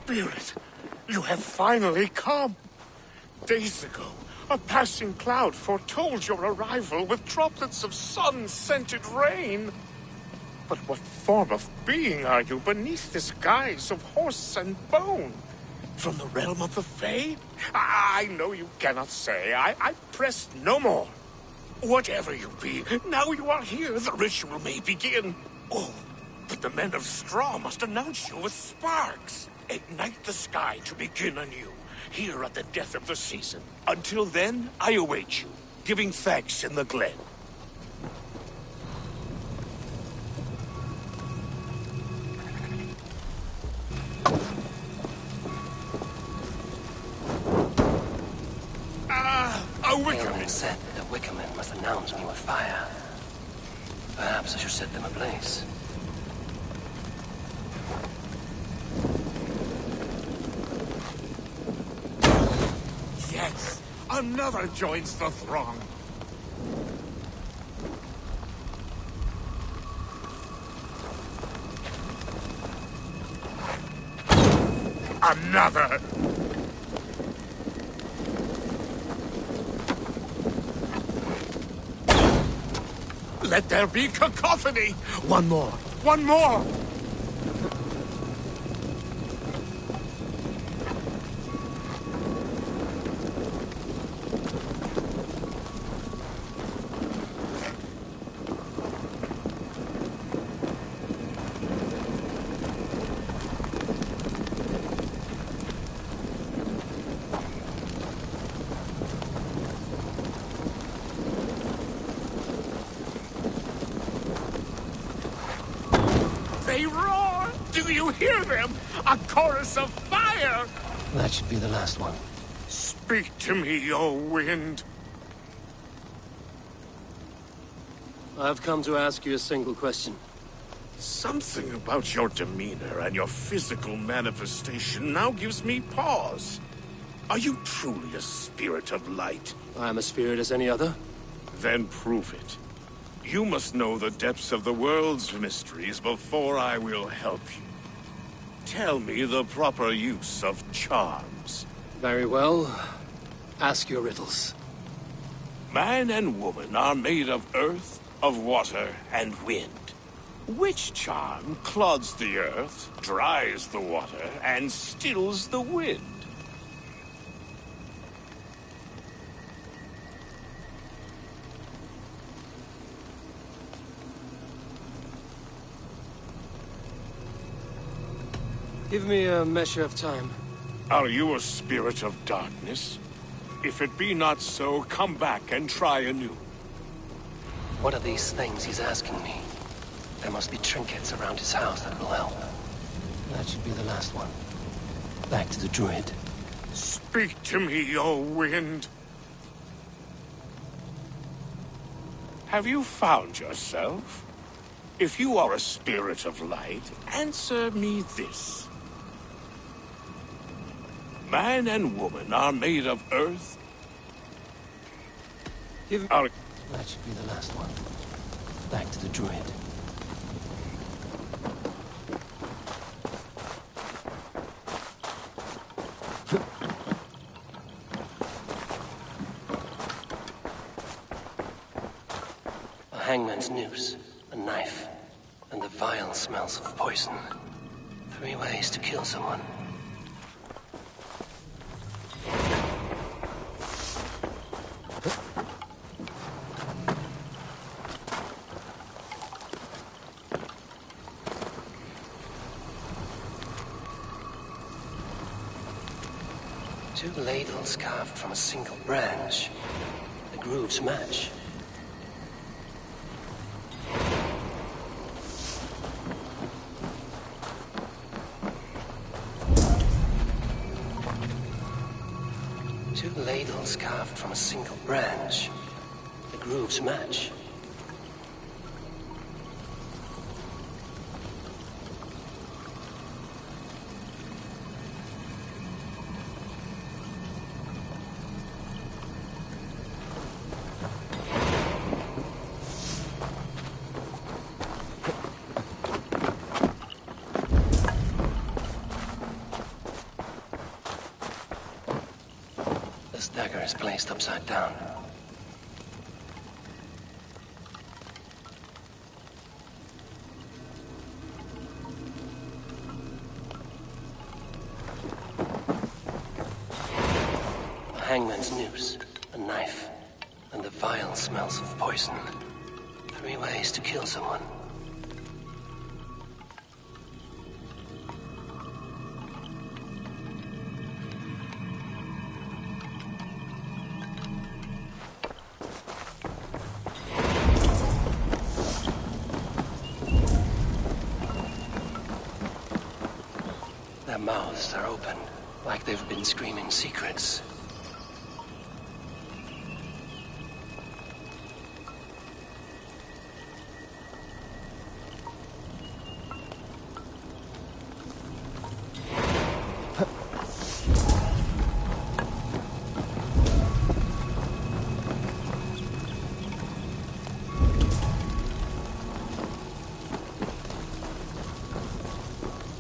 Spirit, you have finally come. Days ago, a passing cloud foretold your arrival with droplets of sun-scented rain. But what form of being are you beneath this guise of horse and bone? From the realm of the Fae? I know you cannot say. I press no more. Whatever you be, now you are here, the ritual may begin. Oh, but the men of straw must announce you with sparks. Ignite the sky to begin anew, here at the death of the season. Until then, I await you, giving thanks in the glen. A wickerman said that a wickerman must announce me with fire. Perhaps I should set them ablaze. Yes, another joins the throng. Another! Let there be cacophony! One more! One more! They roar! Do you hear them? A chorus of fire! That should be the last one. Speak to me, O wind. I've come to ask you a single question. Something about your demeanor and your physical manifestation now gives me pause. Are you truly a spirit of light? I'm a spirit as any other. Then prove it. You must know the depths of the world's mysteries before I will help you. Tell me the proper use of charms. Very well. Ask your riddles. Man and woman are made of earth, of water, and wind. Which charm clods the earth, dries the water, and stills the wind? Give me a measure of time. Are you a spirit of darkness? If it be not so, come back and try anew. What are these things he's asking me? There must be trinkets around his house that will help. That should be the last one. Back to the druid. Speak to me, O wind. Have you found yourself? If you are a spirit of light, answer me this. Man and woman are made of earth. That should be the last one. Back to the druid. A hangman's noose, a knife, and the vile smells of poison. 3 ways to kill someone. Two ladles carved from a single branch. The grooves match. Two ladles carved from a single branch. The grooves match. This dagger is placed upside down. A hangman's noose, a knife, and the vile smells of poison. 3 ways to kill someone. Their mouths are open, like they've been screaming secrets.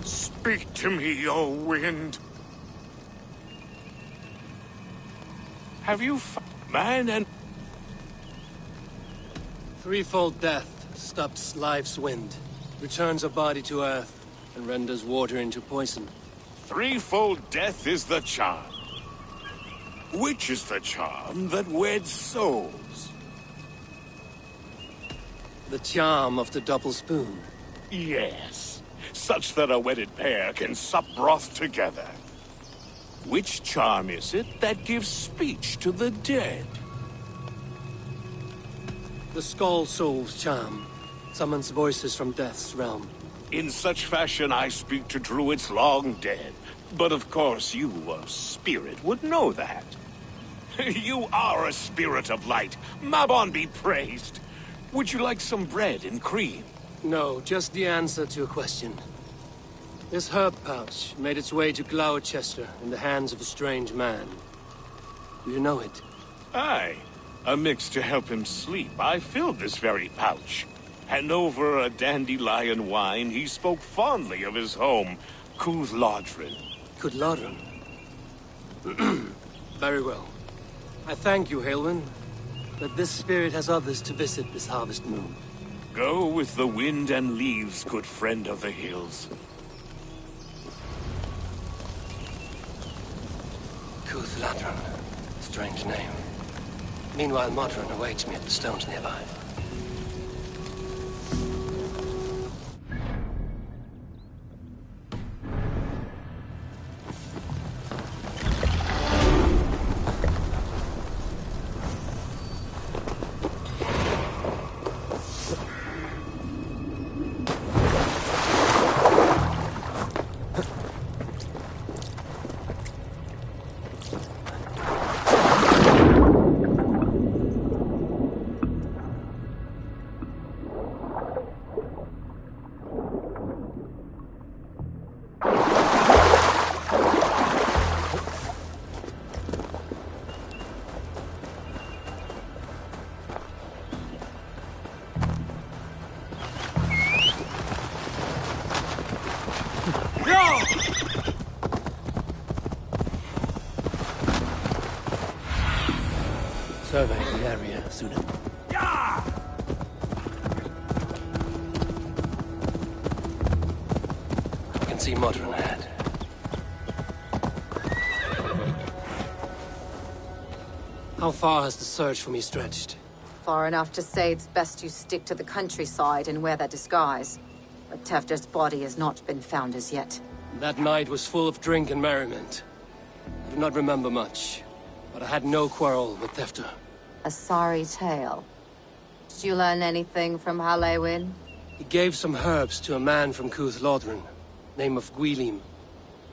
Speak to me, O wind. Have you man and... Threefold death stops life's wind, returns a body to earth, and renders water into poison. Threefold death is the charm. Which is the charm that weds souls? The charm of the double spoon. Yes, such that a wedded pair can sup broth together. Which charm is it that gives speech to the dead? The Skull Soul's charm summons voices from death's realm. In such fashion I speak to druids long dead. But of course you, a spirit, would know that. You are a spirit of light. Mabon be praised. Would you like some bread and cream? No, just the answer to a question. This herb pouch made its way to Gloucester in the hands of a strange man. Do you know it? Aye. A mix to help him sleep. I filled this very pouch. And over a dandelion wine, he spoke fondly of his home, Cooth-Lodrin. Cooth-Lodrin? Very well. I thank you, Halwyn. But this spirit has others to visit this harvest moon. Go with the wind and leaves, good friend of the hills. Cooth-Lodrin. Strange name. Meanwhile, Modron awaits me at the stones nearby. Survey the area, Sunan. I can see Modron ahead. How far has the search for me stretched? Far enough to say it's best you stick to the countryside and wear that disguise. But Tefder's body has not been found as yet. That night was full of drink and merriment. I do not remember much, but I had no quarrel with Tefder. A sorry tale. Did you learn anything from Halewin? He gave some herbs to a man from Cooth-Lodrin, name of Gwylim.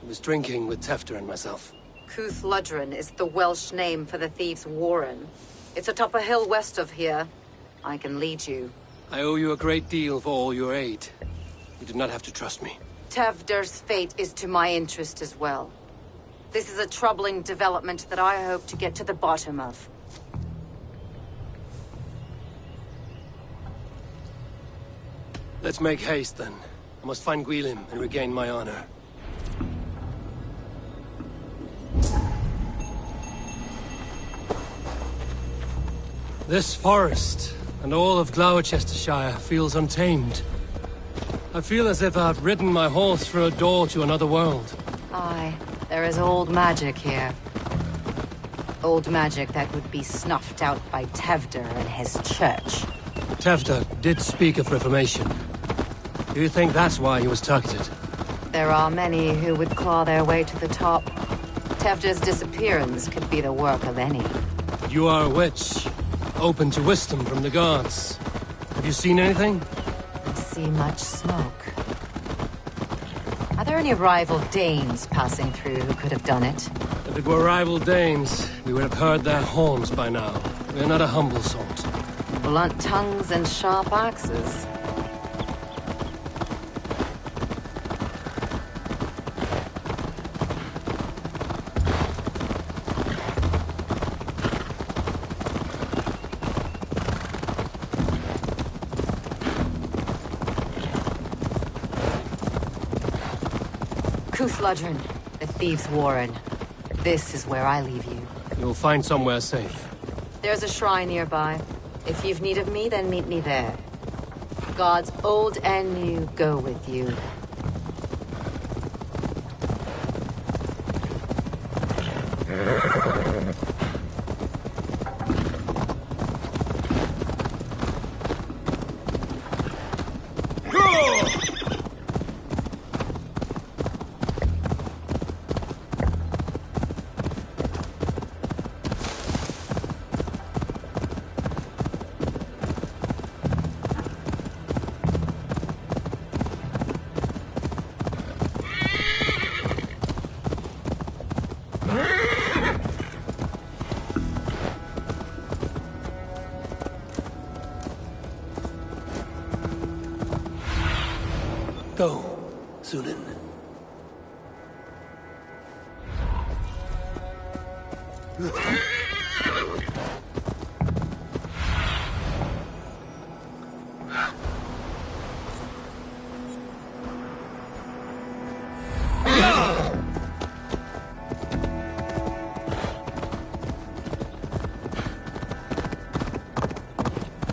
He was drinking with Tefder and myself. Cooth-Lodrin is the Welsh name for the thieves' warren. It's atop a hill west of here. I can lead you. I owe you a great deal for all your aid. You did not have to trust me. Tefder's fate is to my interest as well. This is a troubling development that I hope to get to the bottom of. Let's make haste, then. I must find Gwylim and regain my honor. This forest, and all of Gloucestershire, feels untamed. I feel as if I've ridden my horse through a door to another world. Aye, there is old magic here. Old magic that would be snuffed out by Tefder and his church. Tefder did speak of reformation. Do you think that's why he was targeted? There are many who would claw their way to the top. Tefder's disappearance could be the work of any. You are a witch, open to wisdom from the gods. Have you seen anything? I see much smoke. Are there any rival Danes passing through who could have done it? If it were rival Danes, we would have heard their horns by now. We are not a humble sort. Blunt tongues and sharp axes. Cooth-Lodrin, the thieves' warren. This is where I leave you. You'll find somewhere safe. There's a shrine nearby. If you've need of me, then meet me there. Gods old and new go with you. Go, Sunan.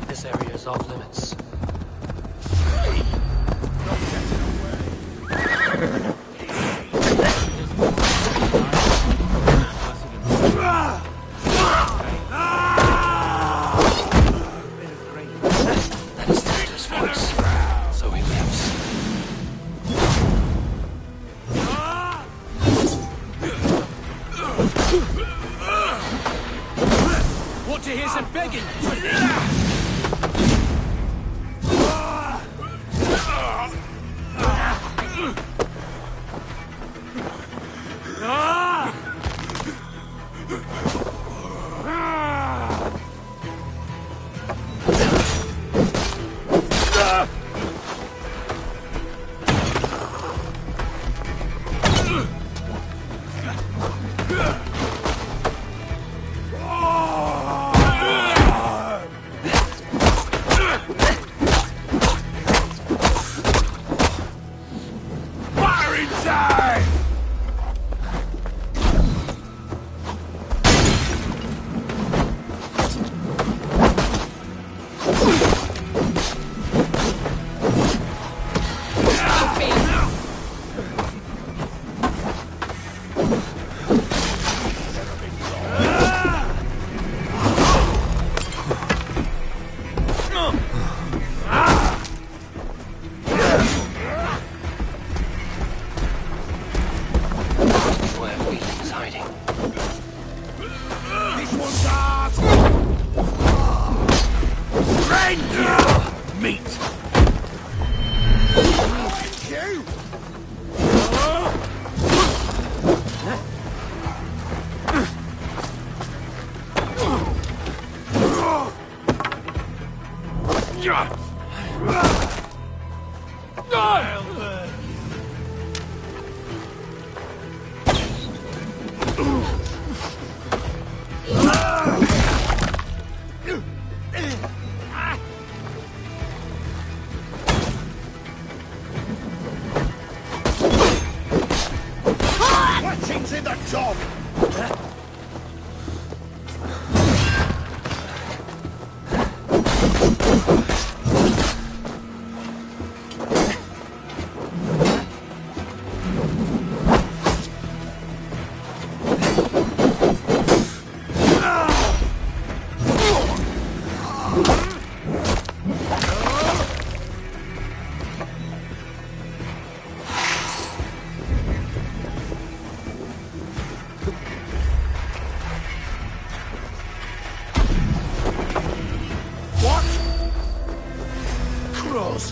This area is off limits. That is Theater's voice. So he lives. Want to hear some begging?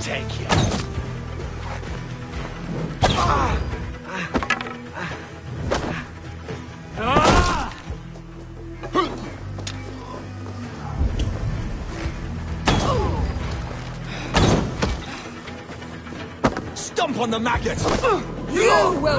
Take you. Stomp on the maggot! You will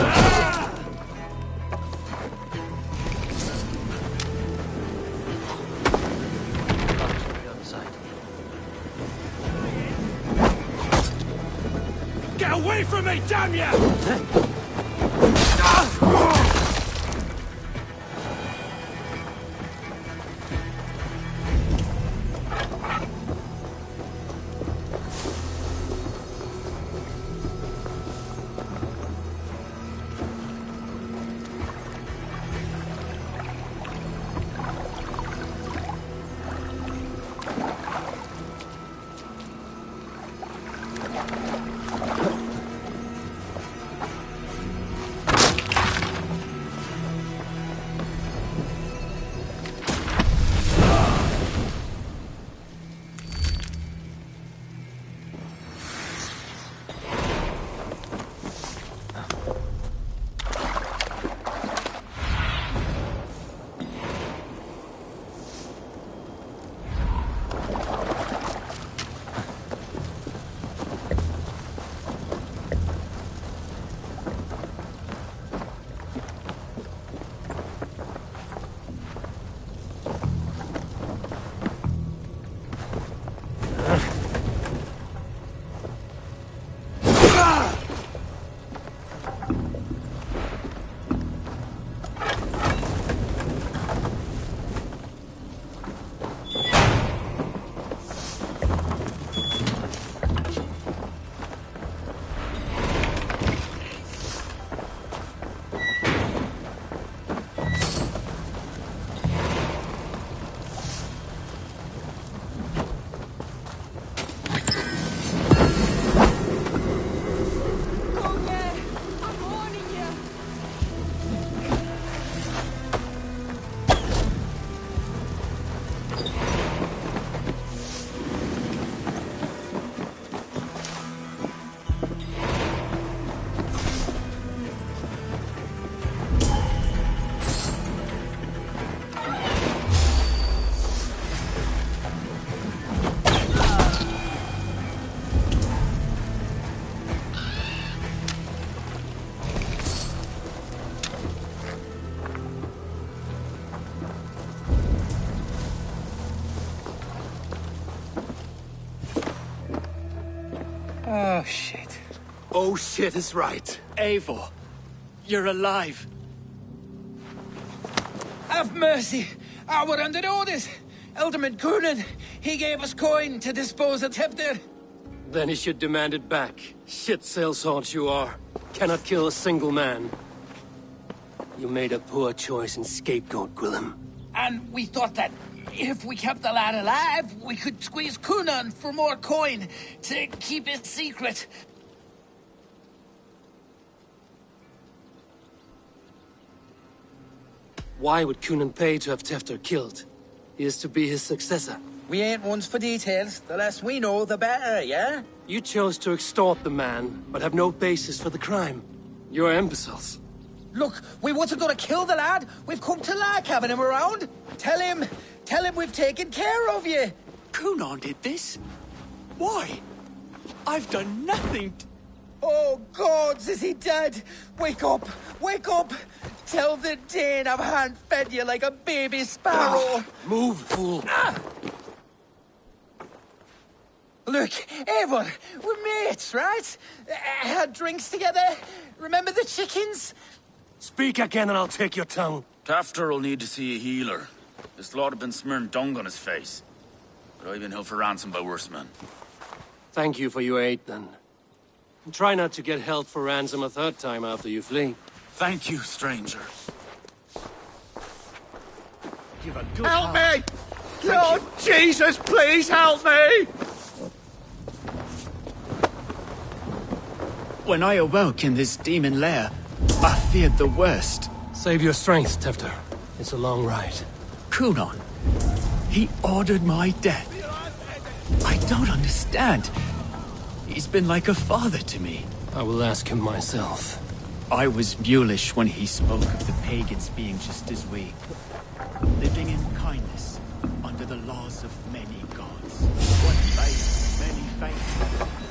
Get away from me, damn you! Oh, shit. Oh, shit is right. Eivor, you're alive. Have mercy. We're under orders. Alderman Coonan, he gave us coin to dispose of Tepter. Then he should demand it back. Shit sellswords you are. Cannot kill a single man. You made a poor choice in scapegoat, Gwillem. And we thought that if we kept the lad alive, we could squeeze Coonan for more coin to keep it secret. Why would Coonan pay to have Tefter killed? He is to be his successor. We ain't ones for details. The less we know, the better, yeah? You chose to extort the man, but have no basis for the crime. You're imbeciles. Look, we wasn't gonna kill the lad. We've come to like having him around. Tell him we've taken care of you. Coonan did this? Why? I've done nothing. Oh, gods, is he dead? Wake up! Wake up! Tell the Dane I've hand-fed you like a baby sparrow. Move, fool. Look, Eivor, we're mates, right? Had drinks together. Remember the chickens? Speak again and I'll take your tongue. Tafter will need to see a healer. This lord have been smearing dung on his face. But I've been held for ransom by worse men. Thank you for your aid, then. And try not to get held for ransom a third time after you flee. Thank you, stranger. Give a good Help heart. me! Lord Jesus, please help me! When I awoke in this demon lair, I feared the worst. Save your strength, Tefter. It's a long ride. Coonan, he ordered my death. I don't understand. He's been like a father to me. I will ask him myself. I was mulish when he spoke of the pagans being just as we, living in kindness under the laws of many gods. One faith, many faiths.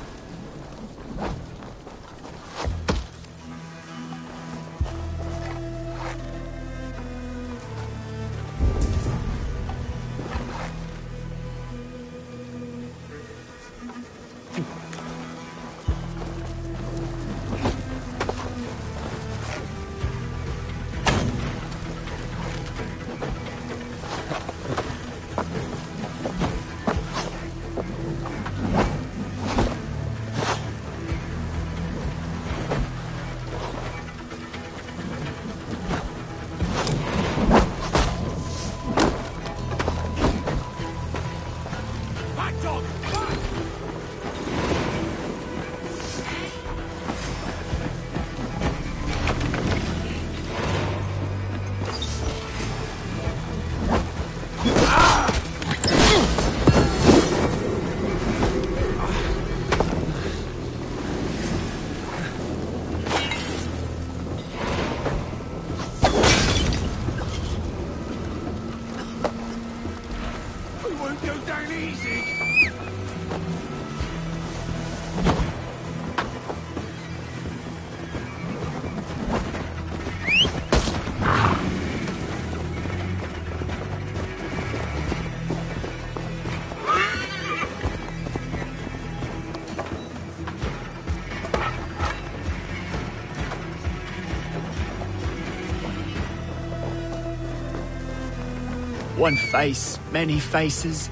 One face, many faces.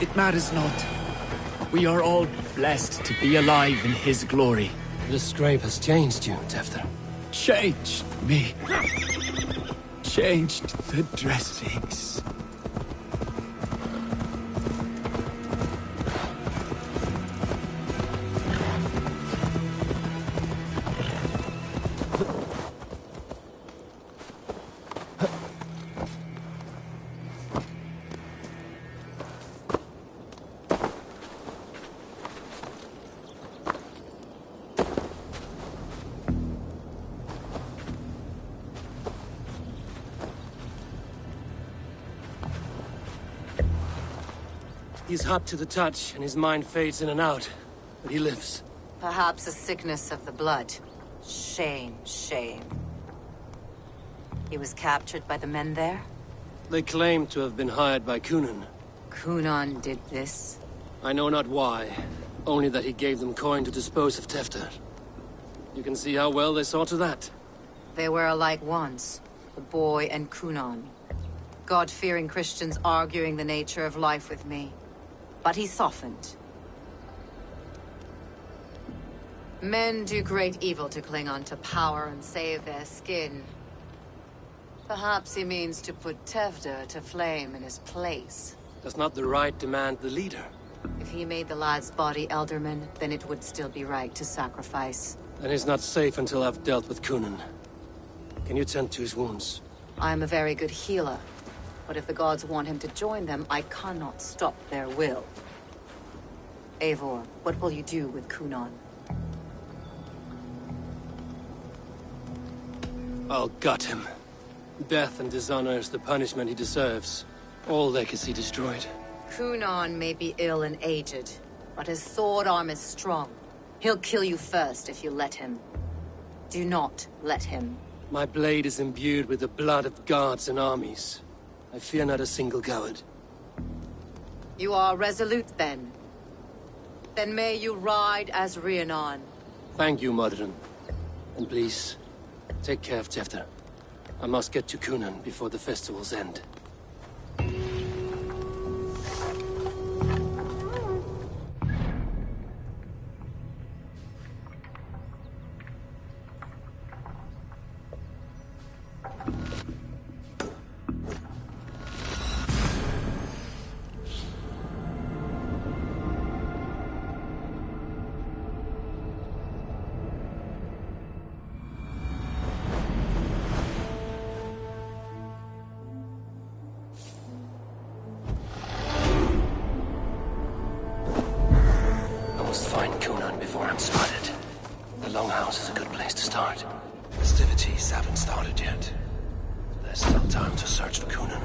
It matters not. We are all blessed to be alive in his glory. This scrape has changed you, Tefter. Changed me. Changed the dressings. He's hot to the touch, and his mind fades in and out. But he lives. Perhaps a sickness of the blood. Shame, shame. He was captured by the men there? They claim to have been hired by Coonan. Coonan did this? I know not why, Only that he gave them coin to dispose of Tefter. You can see how well they saw to that. They were alike once, the boy and Kunan. God-fearing Christians arguing the nature of life with me. But he softened. Men do great evil to cling on to power and save their skin. Perhaps he means to put Tefter to flame in his place. Does not the right demand the leader? If he made the lad's body Elderman, then it would still be right to sacrifice. Then he's not safe until I've dealt with Kunan. Can you tend to his wounds? I am a very good healer. But if the gods want him to join them, I cannot stop their will. Eivor, what will you do with Kunan? I'll gut him. Death and dishonor is the punishment he deserves. All legacy destroyed. Kunan may be ill and aged, but his sword arm is strong. He'll kill you first if you let him. Do not let him. My blade is imbued with the blood of gods and armies. I fear not a single coward. You are resolute, then. Then may you ride as Rhiannon. Thank you, Modern. And please, take care of Tefter. I must get to Kunan before the festival's end. Festivities haven't started yet. There's still time to search for Gunnar.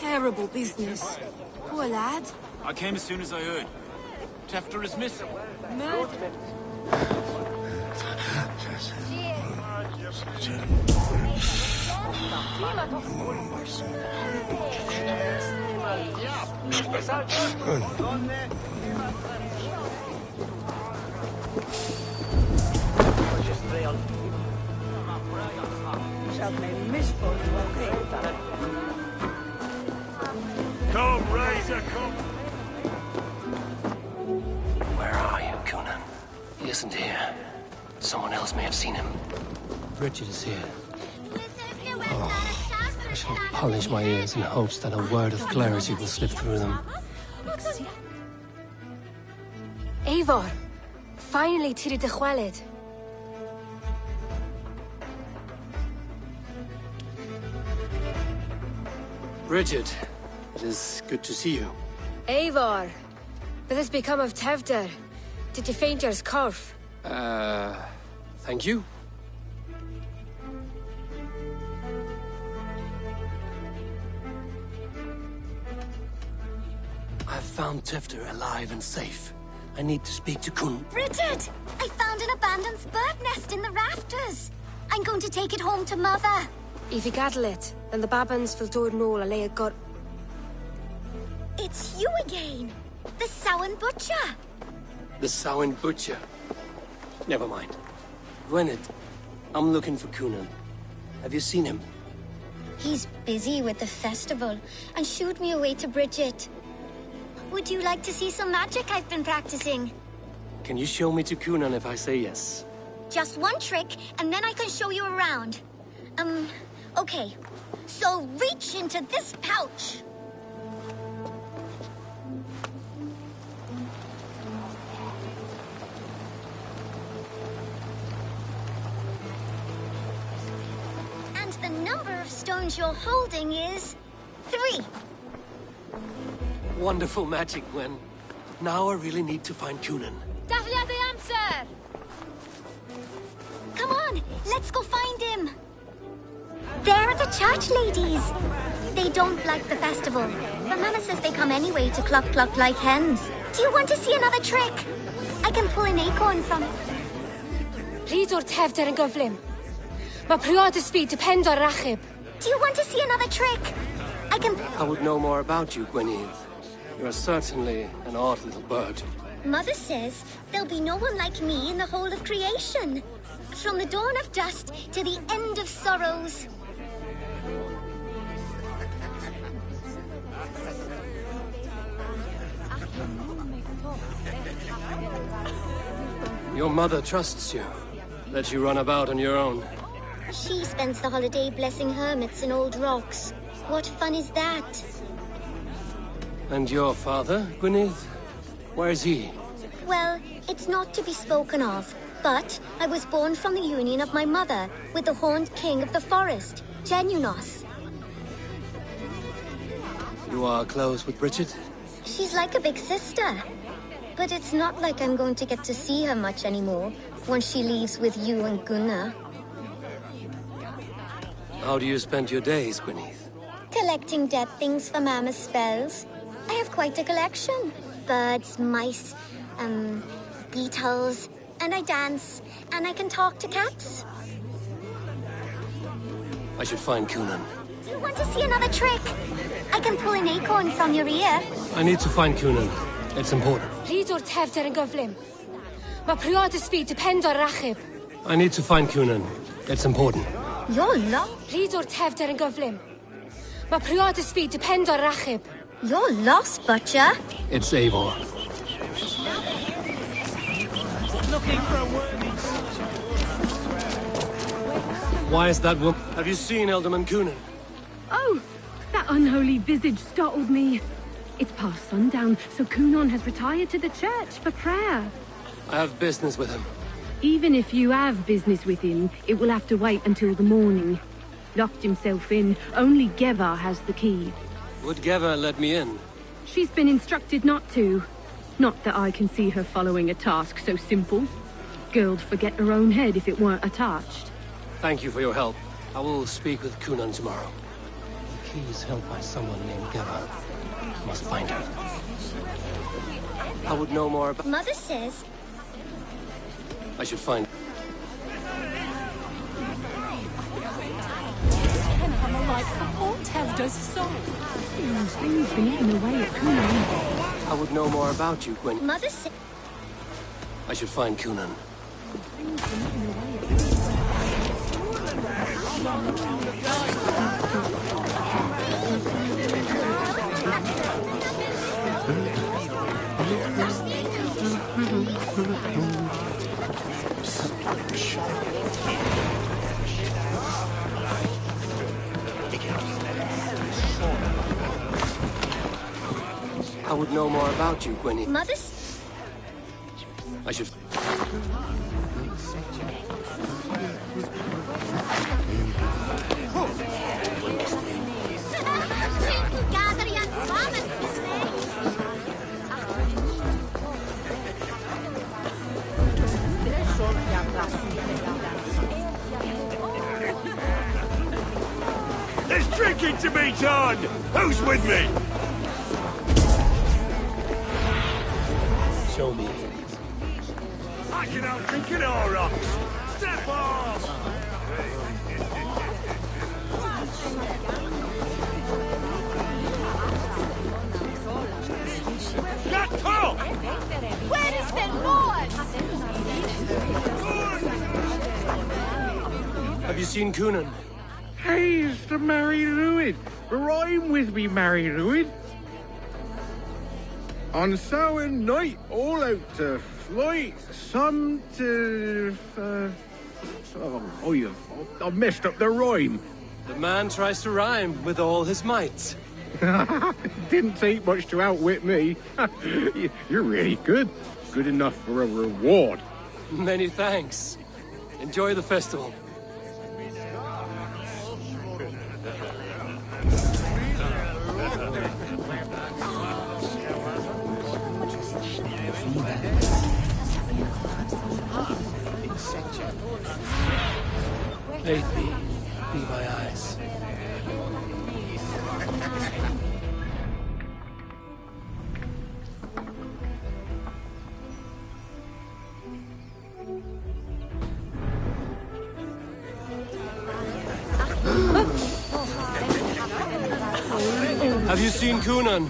Terrible business. Poor lad. I came as soon as I heard. Tefter is missing. Murdered. Come, Razor, come! Where are you, Gunnar? He isn't here. Someone else may have seen him. Richard is here. I shall polish my ears in hopes that a word of clarity will slip through them. Eivor, finally tiri de chwaled. Richard, it is good to see you. Eivor, what has become of Tevder? Did you faint your scarf? Thank you. I've found Tefter alive and safe. I need to speak to Kun. Richard! I found an abandoned bird nest in the rafters. I'm going to take it home to Mother. If you cattle it, then the babans will do it all a lay a gut. It's you again! The Samhain Butcher! The Samhain Butcher. Never mind. Gwynedd, I'm looking for Kunan. Have you seen him? He's busy with the festival and shooed me away to Bridget. Would you like to see some magic I've been practicing? Can you show me to Kunan if I say yes? Just one trick, and then I can show you around. Okay. So reach into this pouch. And the number of stones you're holding is 3. Wonderful magic, Gwen. Now I really need to find Gunnar. Dafliad the answer! Come on, let's go find him. They're the church ladies. They don't like the festival, but Mama says they come anyway to cluck cluck like hens. Do you want to see another trick? I can pull an acorn from... Ryd o'r tefder yn gyflym. Mae priod ysbryd depend o'r rachub. Do you want to see another trick? I can... I would know more about you, Gwynedd. You're certainly an odd little bird. Mother says there'll be no one like me in the whole of creation. From the dawn of dust to the end of sorrows. Your mother trusts you. Lets you run about on your own. She spends the holiday blessing hermits in old rocks. What fun is that? And your father, Gwynedd? Where is he? Well, it's not to be spoken of, but I was born from the union of my mother with the horned king of the forest, Genunos. You are close with Bridget? She's like a big sister. But it's not like I'm going to get to see her much anymore once she leaves with you and Gunnar. How do you spend your days, Gwynedd? Collecting dead things for Mama's spells. I have quite a collection. Birds, mice, beetles, and I dance, and I can talk to cats. I should find Gunnar. Do you want to see another trick? I can pull an acorn from your ear. I need to find Gunnar. It's important. Ryd o'r tefder yn gyflym. Mae priod ysbryd depend o'r rachub. I need to find Gunnar. It's important. You're lost. Ryd o'r tefder yn gyflym. Mae priod ysbryd depend o'r rachub. You're lost, Butcher. It's Eivor. Looking for a worthy... Why is that woman? Have you seen Elderman Gunnar? Oh, that unholy visage startled me. It's past sundown, so Kunon has retired to the church for prayer. I have business with him. Even if you have business with him, it will have to wait until the morning. Locked himself in. Only Geva has the key. Would Geva let me in? She's been instructed not to. Not that I can see her following a task so simple. Girl'd forget her own head if it weren't attached. Thank you for your help. I will speak with Kunan tomorrow. The key is held by someone named Geva. I must find her. I would know more about... Mother says... I should find... Things been eaten away at Kunan. I would know more about you, Gwen. Mother said... I should find Kunan. I would know more about you, Gwenny. Mother's... I should... There's drinking to be done! Who's with me? Show me. I can out drink an rocks. Step off! Got caught! Where is the Lord? Have you seen Kunan? Hey, it's the Mary Ruin. Rhyme with me, Mary Ruin. On Samhain night, all out to flight, some to... I've messed up the rhyme. The man tries to rhyme with all his might. Didn't take much to outwit me. You're really good. Good enough for a reward. Many thanks. Enjoy the festival. Aid me. Be my eyes. Have you seen Gunnar?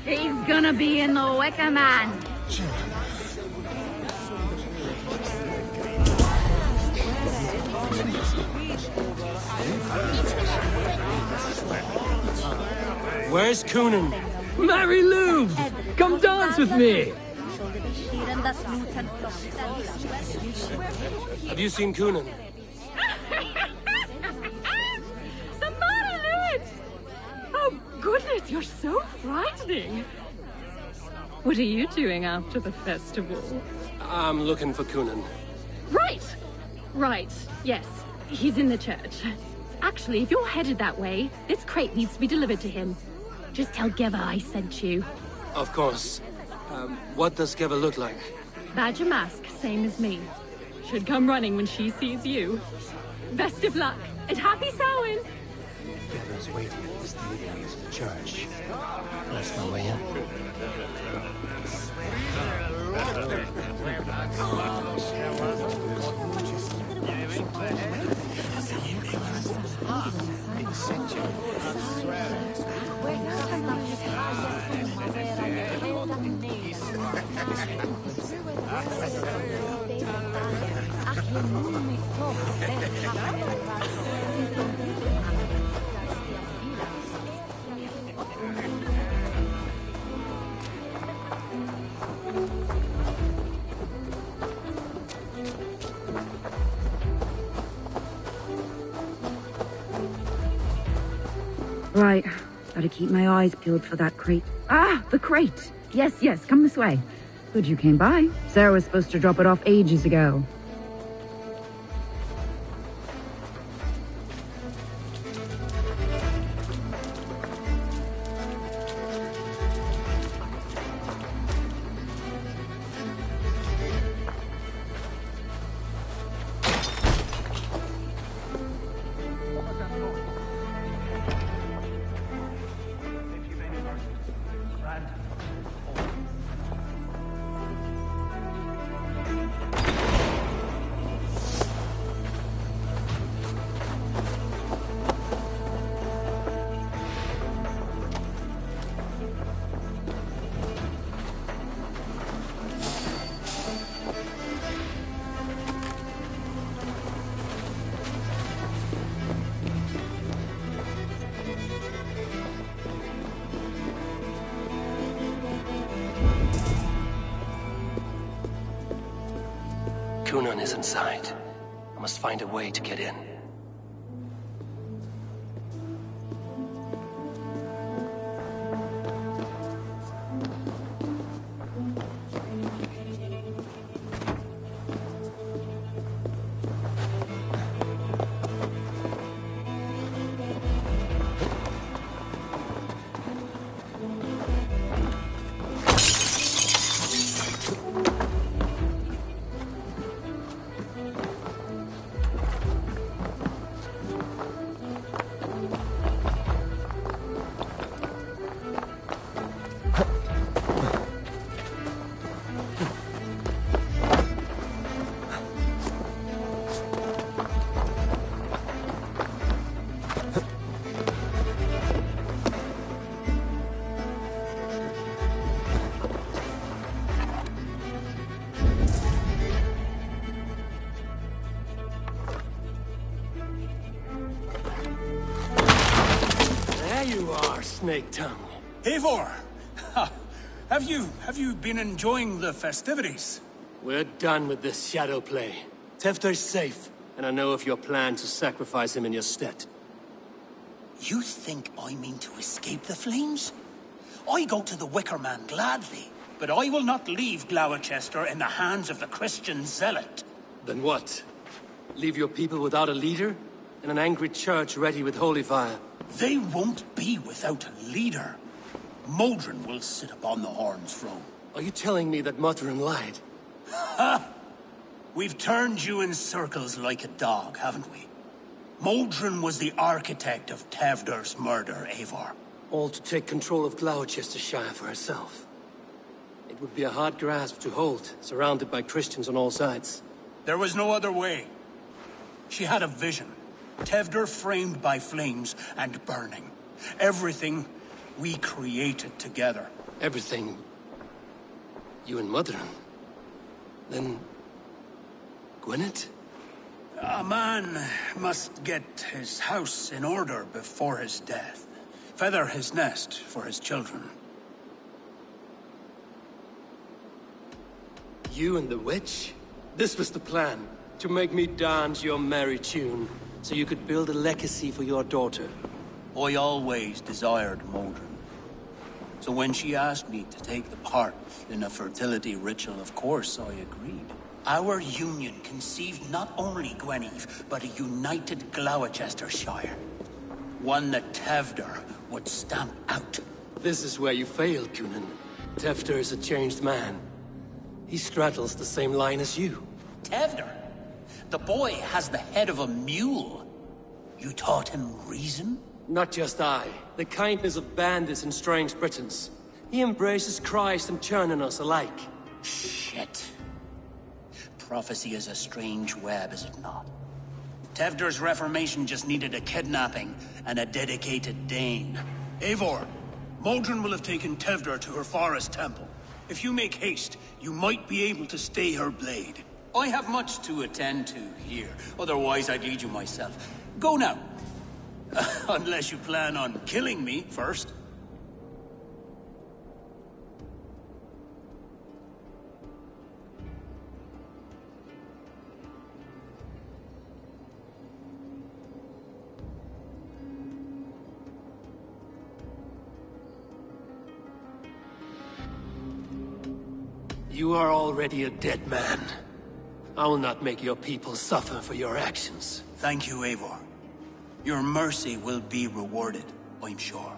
He's gonna be in the Wicker Man. Where's Gunnar? Mary Lou! Come dance with me! Have you seen Gunnar? Oh, goodness, you're so frightening. What are you doing after the festival? I'm looking for Gunnar. Right! Right, yes. He's in the church. Actually, if you're headed that way, this crate needs to be delivered to him. Just tell Geva I sent you. Of course. What does Geva look like? Badger mask, same as me. Should come running when she sees you. Best of luck, and happy Samhain! Geva's waiting at the stadium to the church. That's my way in. Right. Gotta keep my eyes peeled for that crate. Ah, the crate! Yes, yes, come this way. Good you came by. Sarah was supposed to drop it off ages ago. Gunnar is inside. I must find a way to get in. Snake tongue. Eivor! Have you been enjoying the festivities? We're done with this shadow play. Tefter's safe, and I know of your plan to sacrifice him in your stead. You think I mean to escape the flames? I go to the Wicker Man gladly, but I will not leave Gloucester in the hands of the Christian zealot. Then what? Leave your people without a leader? And an angry church ready with holy fire? They won't be without a leader. Modron will sit upon the Horn's throne. Are you telling me that Modron lied? Ha! We've turned you in circles like a dog, haven't we? Modron was the architect of Tevder's murder, Eivor. All to take control of Gloucestershire for herself. It would be a hard grasp to hold, surrounded by Christians on all sides. There was no other way. She had a vision. Tevder framed by flames and burning. Everything we created together. Everything... you and Modron? Then... Gwynedd? A man must get his house in order before his death. Feather his nest for his children. You and the witch? This was the plan. To make me dance your merry tune, so you could build a legacy for your daughter. I always desired Modron. So when she asked me to take the part in a fertility ritual, of course I agreed. Our union conceived not only Gweneve, but a united Gloucestershire. One that Tevder would stamp out. This is where you failed, Gunnar. Tevder is a changed man. He straddles the same line as you. Tevder? The boy has the head of a mule. You taught him reason? Not just I. The kindness of bandits and strange Britons. He embraces Christ and churning us alike. Shit. Prophecy is a strange web, is it not? Tevder's reformation just needed a kidnapping and a dedicated Dane. Eivor, Modron will have taken Tevder to her forest temple. If you make haste, you might be able to stay her blade. I have much to attend to here, otherwise I'd lead you myself. Go now. Unless you plan on killing me first. You are already a dead man. I will not make your people suffer for your actions. Thank you, Eivor. Your mercy will be rewarded, I'm sure.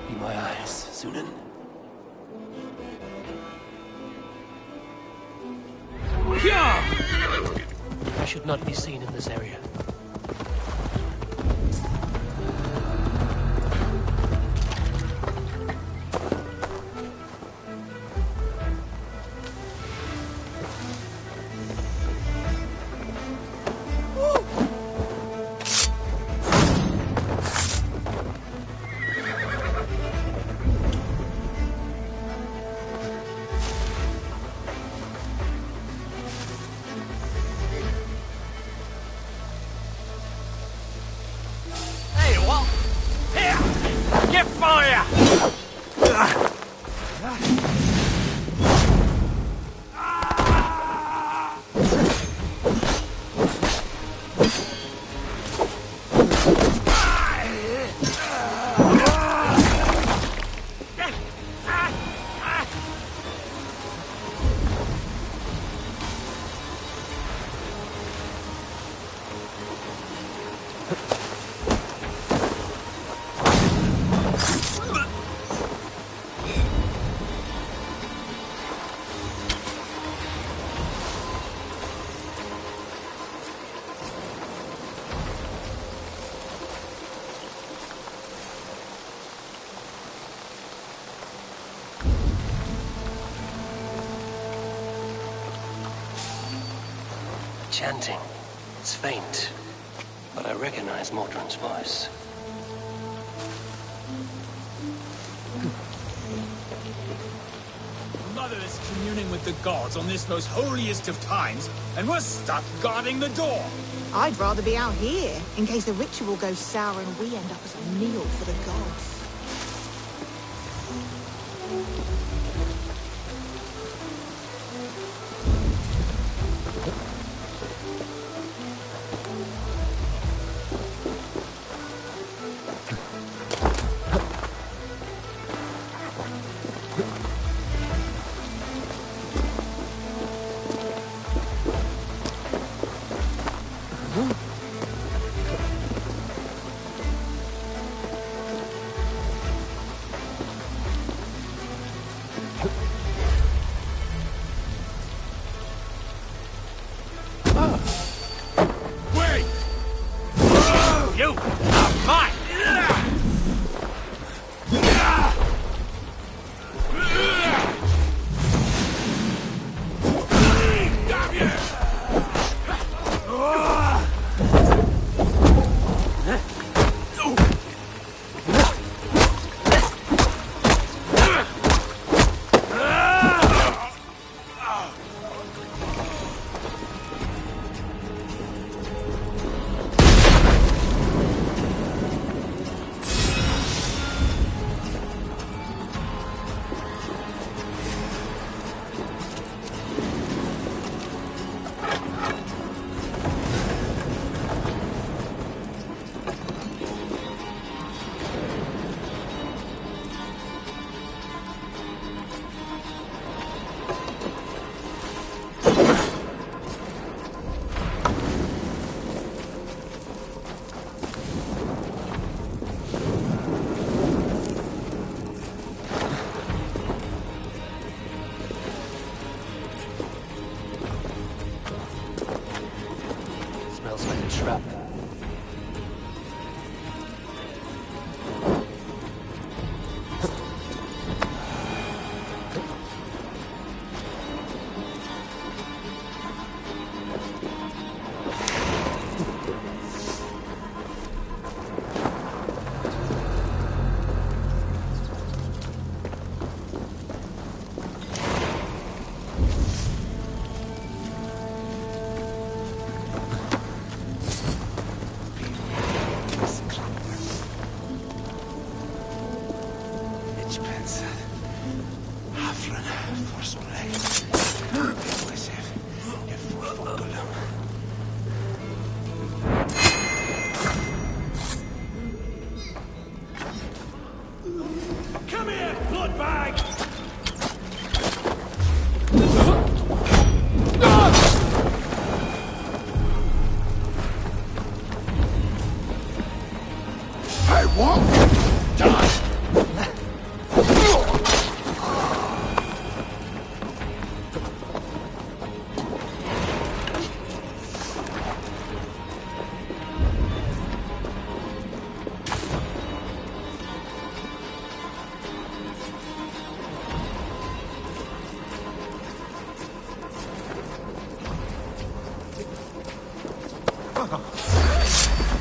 Be my eyes, Sunan. I should not be seen in this area. chanting. It's faint, but I recognize Mordrin's voice. Mother is communing with the gods on this most holiest of times, and we're stuck guarding the door. I'd rather be out here, in case the ritual goes sour and we end up as a meal for the gods.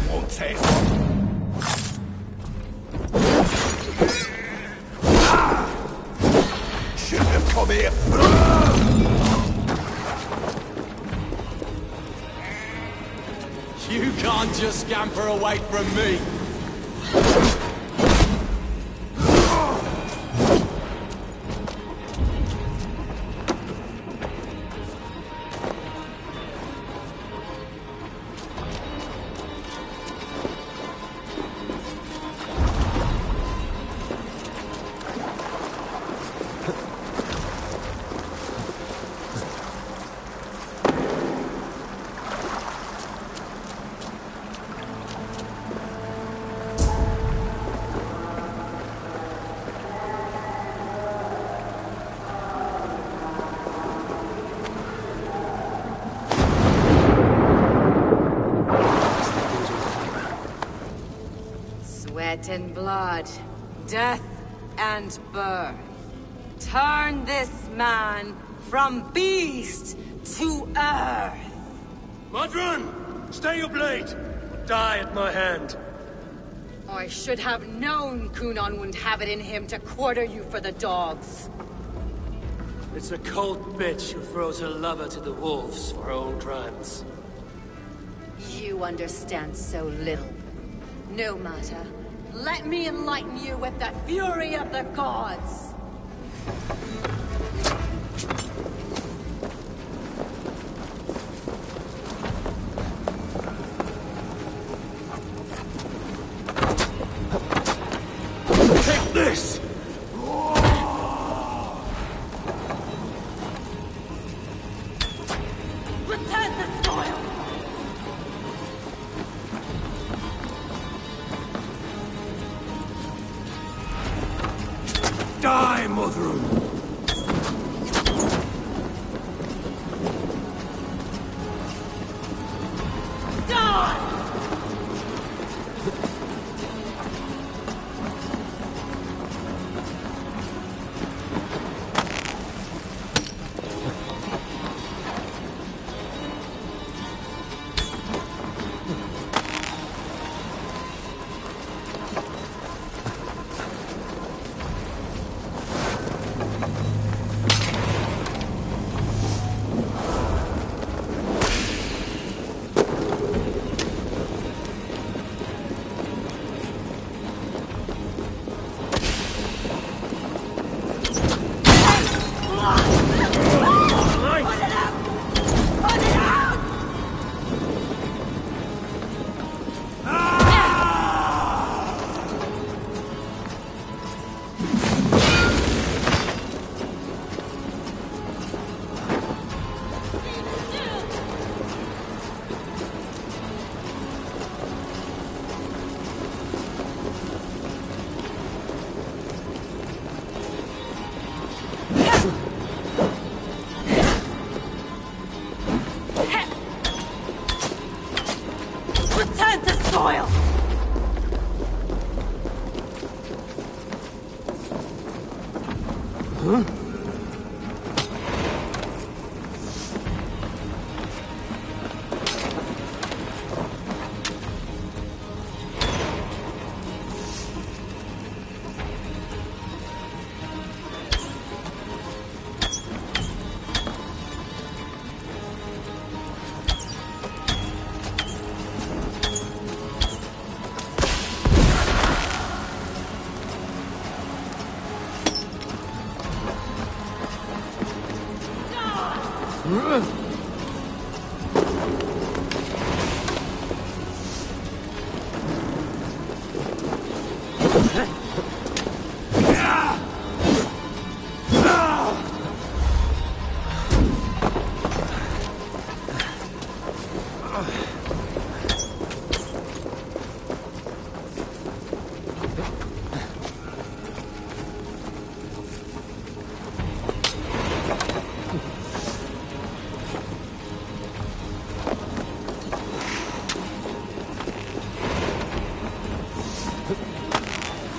Won't take Shouldn't have come here. You can't just scamper away from me. Sweat and blood, death and birth. Turn this man from beast to earth. Modron! Stay your blade! Die at my hand. I should have known Kunon wouldn't have it in him to quarter you for the dogs. It's a cold bitch who throws her lover to the wolves for her own crimes. You understand so little. No matter. Let me enlighten you with the fury of the gods! Take this! Return the soil! Die, Modron! Return to soil! Huh?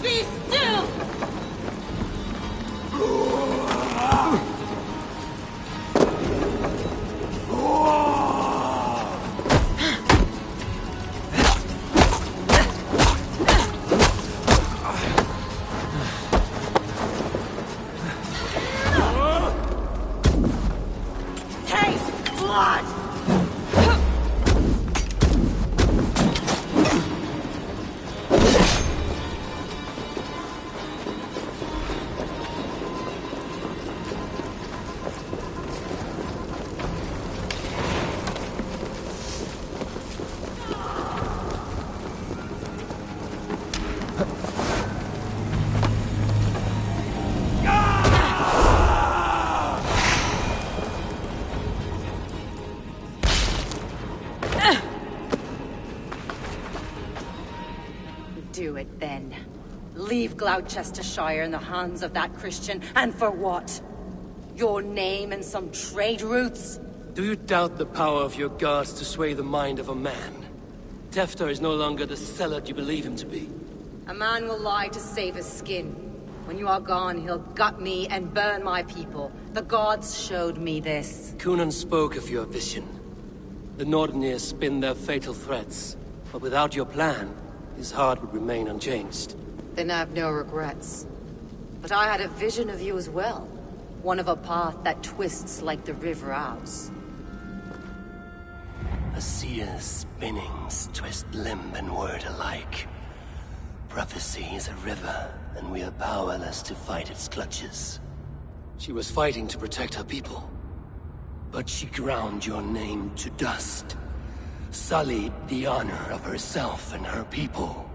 Be still! Taste blood! Do it then. Leave Gloucestershire in the hands of that Christian, and for what? Your name and some trade routes? Do you doubt the power of your gods to sway the mind of a man? Tefter is no longer the zealot you believe him to be. A man will lie to save his skin. When you are gone, he'll gut me and burn my people. The gods showed me this. Kunan spoke of your vision. The Nornir spin their fatal threats, but without your plan, his heart would remain unchanged. Then I have no regrets. But I had a vision of you as well. One of a path that twists like the river Ouse. A seer's spinnings twist limb and word alike. Prophecy is a river, and we are powerless to fight its clutches. She was fighting to protect her people. But she ground your name to dust. Sullied the honor of herself and her people.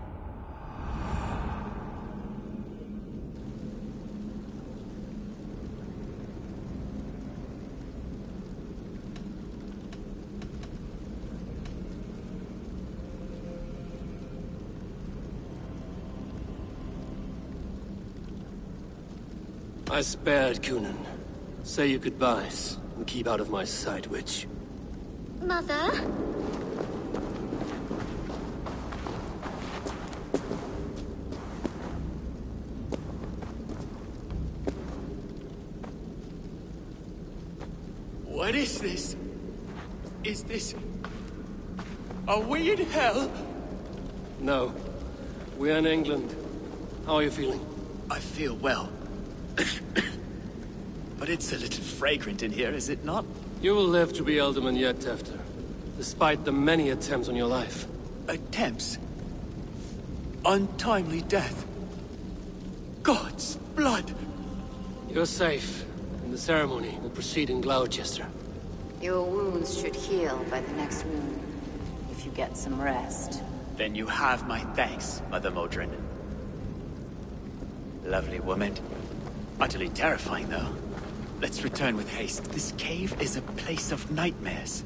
I spared Gunnar. Say your goodbyes, and keep out of my sight, witch. Mother? What is this? Is this... Are we in hell? No. We're in England. How are you feeling? I feel well. But it's a little fragrant in here, is it not? You will live to be alderman yet, Tefter. Despite the many attempts on your life. Attempts? Untimely death? God's blood! You're safe, and the ceremony will proceed in Gloucester. Your wounds should heal by the next moon, if you get some rest. Then you have my thanks, Mother Modron. Lovely woman. Utterly terrifying, though. Let's return with haste. This cave is a place of nightmares.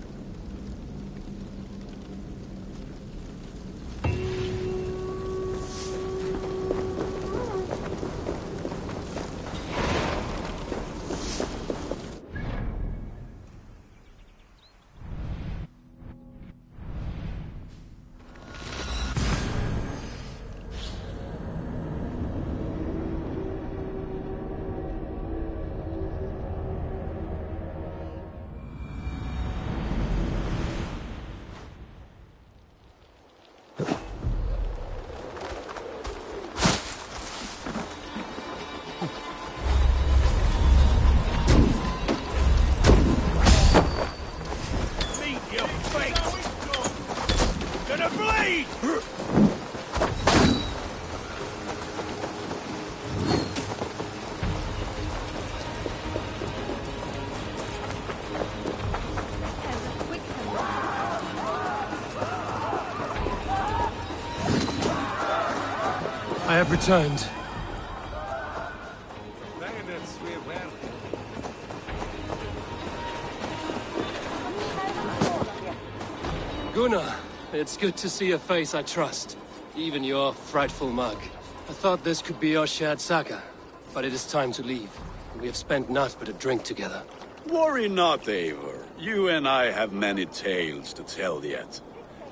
I have returned. Gunnar, it's good to see a face I trust. Even your frightful mug. I thought this could be your shared saga, but it is time to leave. We have spent naught but a drink together. Worry not, Eivor. You and I have many tales to tell yet.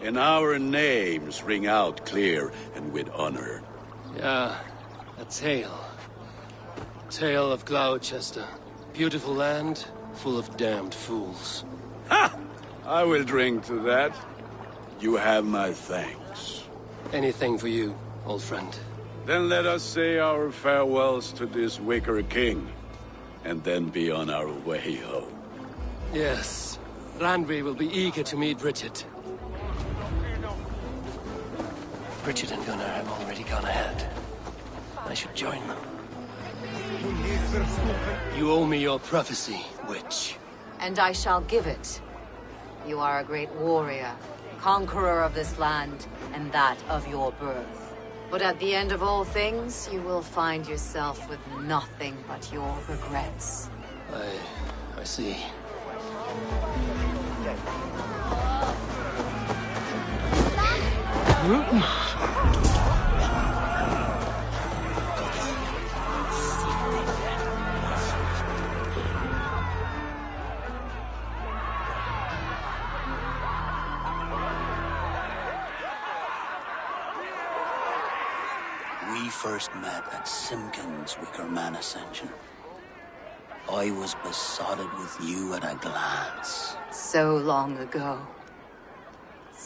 And our names ring out clear and with honor. Yeah, a tale. Tale of Gloucester. Beautiful land, full of damned fools. Ha! I will drink to that. You have my thanks. Anything for you, old friend. Then let us say our farewells to this wicker king, and then be on our way home. Yes, Randvi will be eager to meet Richard. Richard and Gunnar have already gone ahead. I should join them. You owe me your prophecy, witch. And I shall give it. You are a great warrior, conqueror of this land, and that of your birth. But at the end of all things, you will find yourself with nothing but your regrets. I see. We first met at Simpkins' Wicker Man Ascension. I was besotted with you at a glance. So long ago.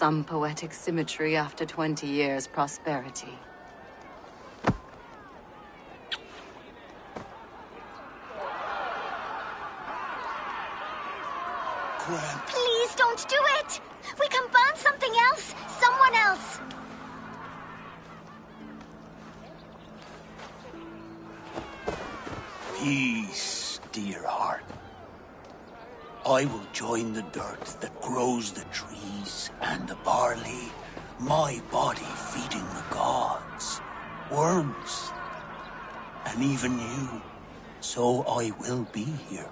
Some poetic symmetry after 20 years' prosperity. Please don't do it! We can burn something else! Someone else! Peace, dear heart. I will join the dirt that grows the trees and the barley, my body feeding the gods, worms, and even you. So I will be here.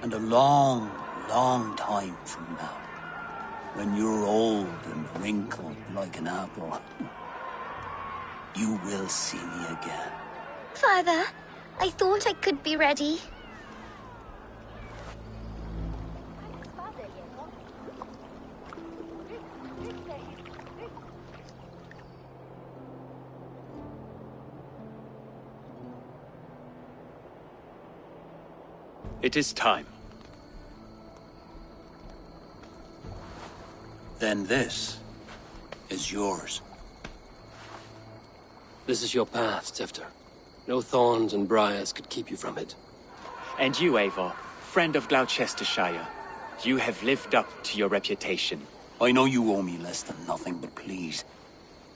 And a long, long time from now, when you're old and wrinkled like an apple, you will see me again. Father, I thought I could be ready. It is time. Then this is yours. This is your path, Tifter. No thorns and briars could keep you from it. And you, Eivor, friend of Gloucestershire, you have lived up to your reputation. I know you owe me less than nothing, but please,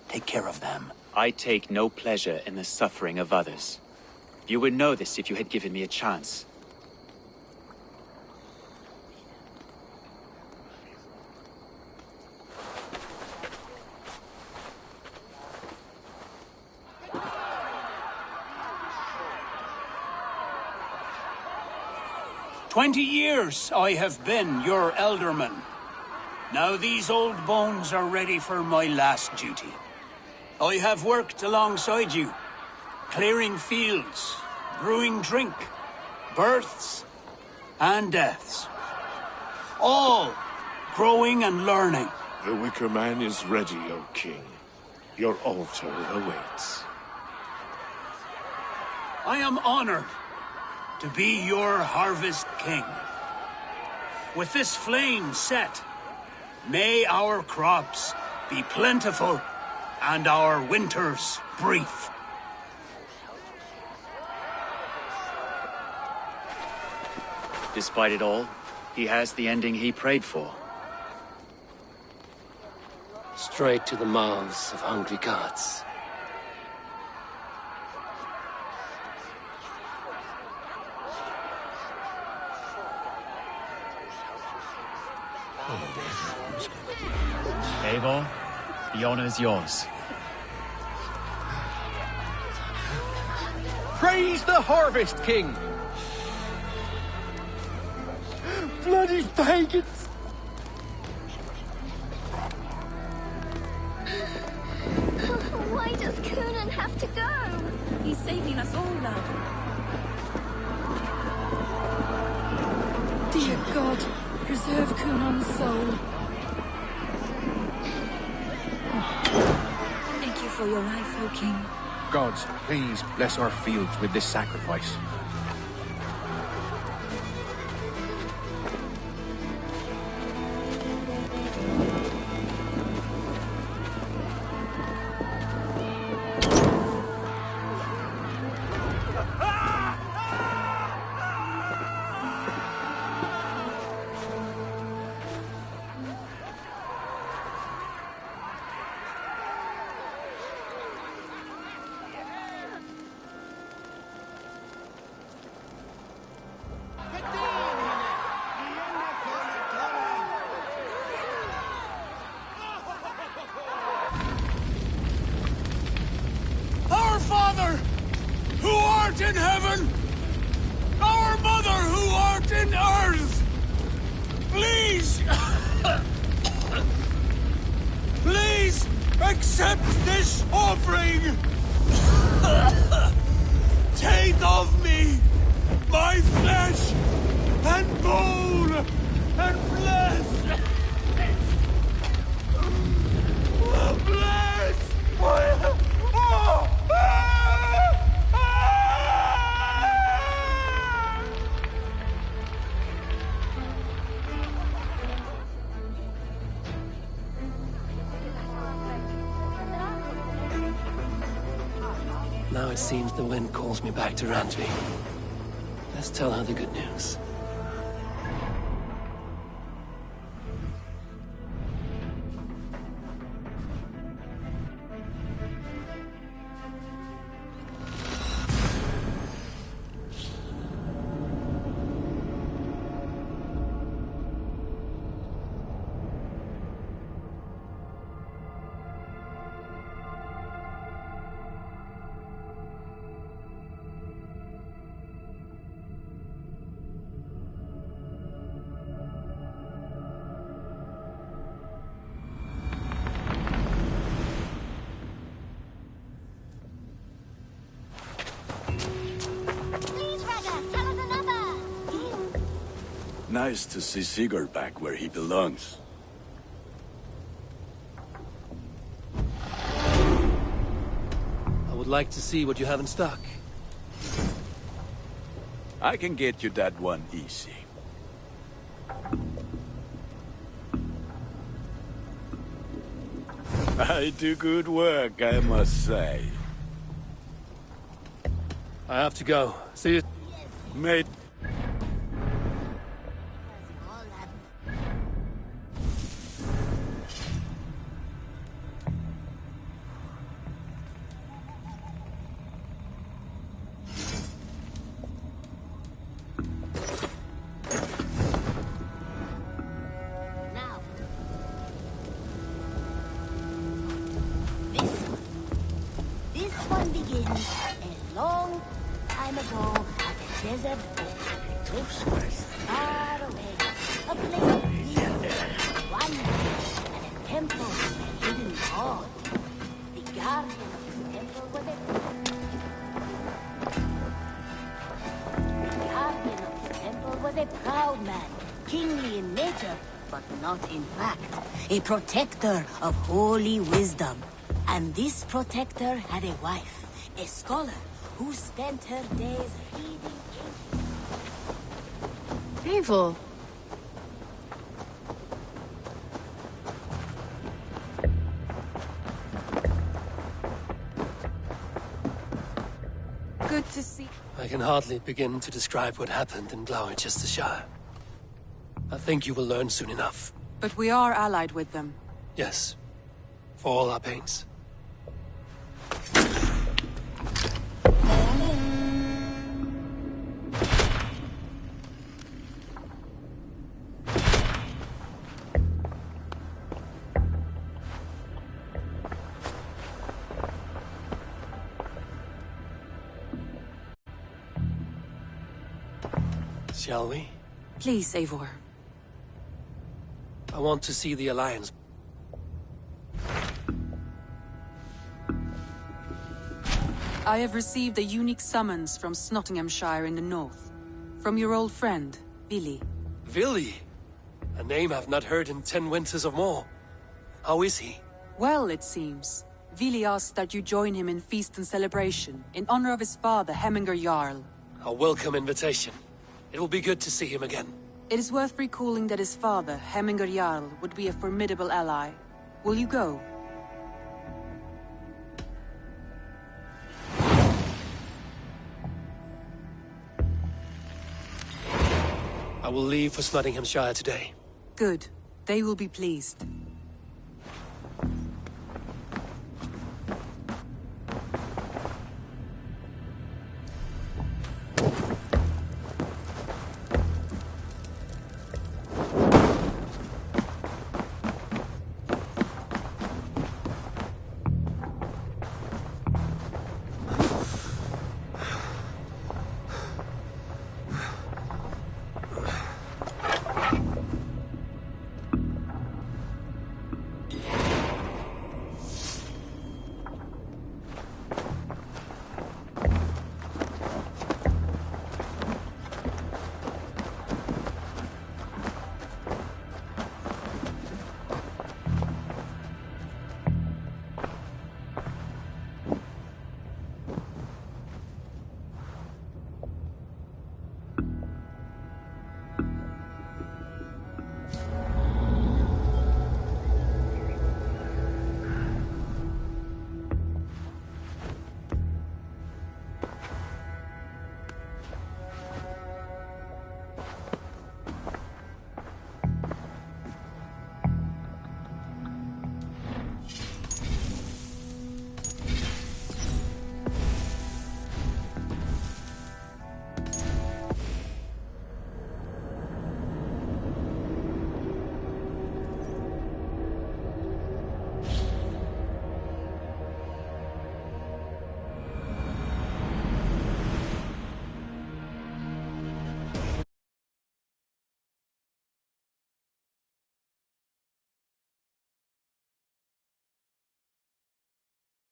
take care of them. I take no pleasure in the suffering of others. You would know this if you had given me a chance. "20 years I have been your elderman. Now these old bones are ready for my last duty. I have worked alongside you, clearing fields, brewing drink, births and deaths. All growing and learning. The Wicker Man is ready, O King. Your altar awaits. I am honored to be your Harvest King. With this flame set, may our crops be plentiful and our winters brief. Despite it all, he has the ending he prayed for. Straight to the mouths of hungry gods. Eivor, the honor is yours. Praise the Harvest King! Bloody pagans! Why does Gunnar have to go? He's saving us all, love. Dear God, preserve Gunnar's soul. Thank you for your life, O King. Gods, please bless our fields with this sacrifice. Our Father, who art in heaven, our Mother, who art in earth, please, please accept this offering. Take of me my flesh and bone and flesh. Bless my... it seems the wind calls me back to Randvi. Let's tell her the good news. Nice to see Sigurd back where he belongs. I would like to see what you have in stock. I can get you that one easy. I do good work, I must say. I have to go. See you. Mate. This one begins a long time ago at a desert oasis far away. A place of peace, wonder, and a temple with a hidden god. The guardian of this temple was a proud man, kingly in nature, but not in fact. A protector of holy wisdom. And this protector had a wife, a scholar, who spent her days reading... Eivor. Good to see... I can hardly begin to describe what happened in Gloucestershire. I think you will learn soon enough. But we are allied with them. Yes. For all our pains. Shall we? Please, Eivor. I want to see the Alliance. I have received a unique summons from Nottinghamshire in the north. From your old friend, Vili. Vili? A name I've not heard in 10 winters or more. How is he? Well, it seems. Vili asked that you join him in feast and celebration, in honor of his father, Hemminger Jarl. A welcome invitation. It will be good to see him again. It is worth recalling that his father, Hemminger Jarl, would be a formidable ally. Will you go? I will leave for Nottinghamshire today. Good. They will be pleased.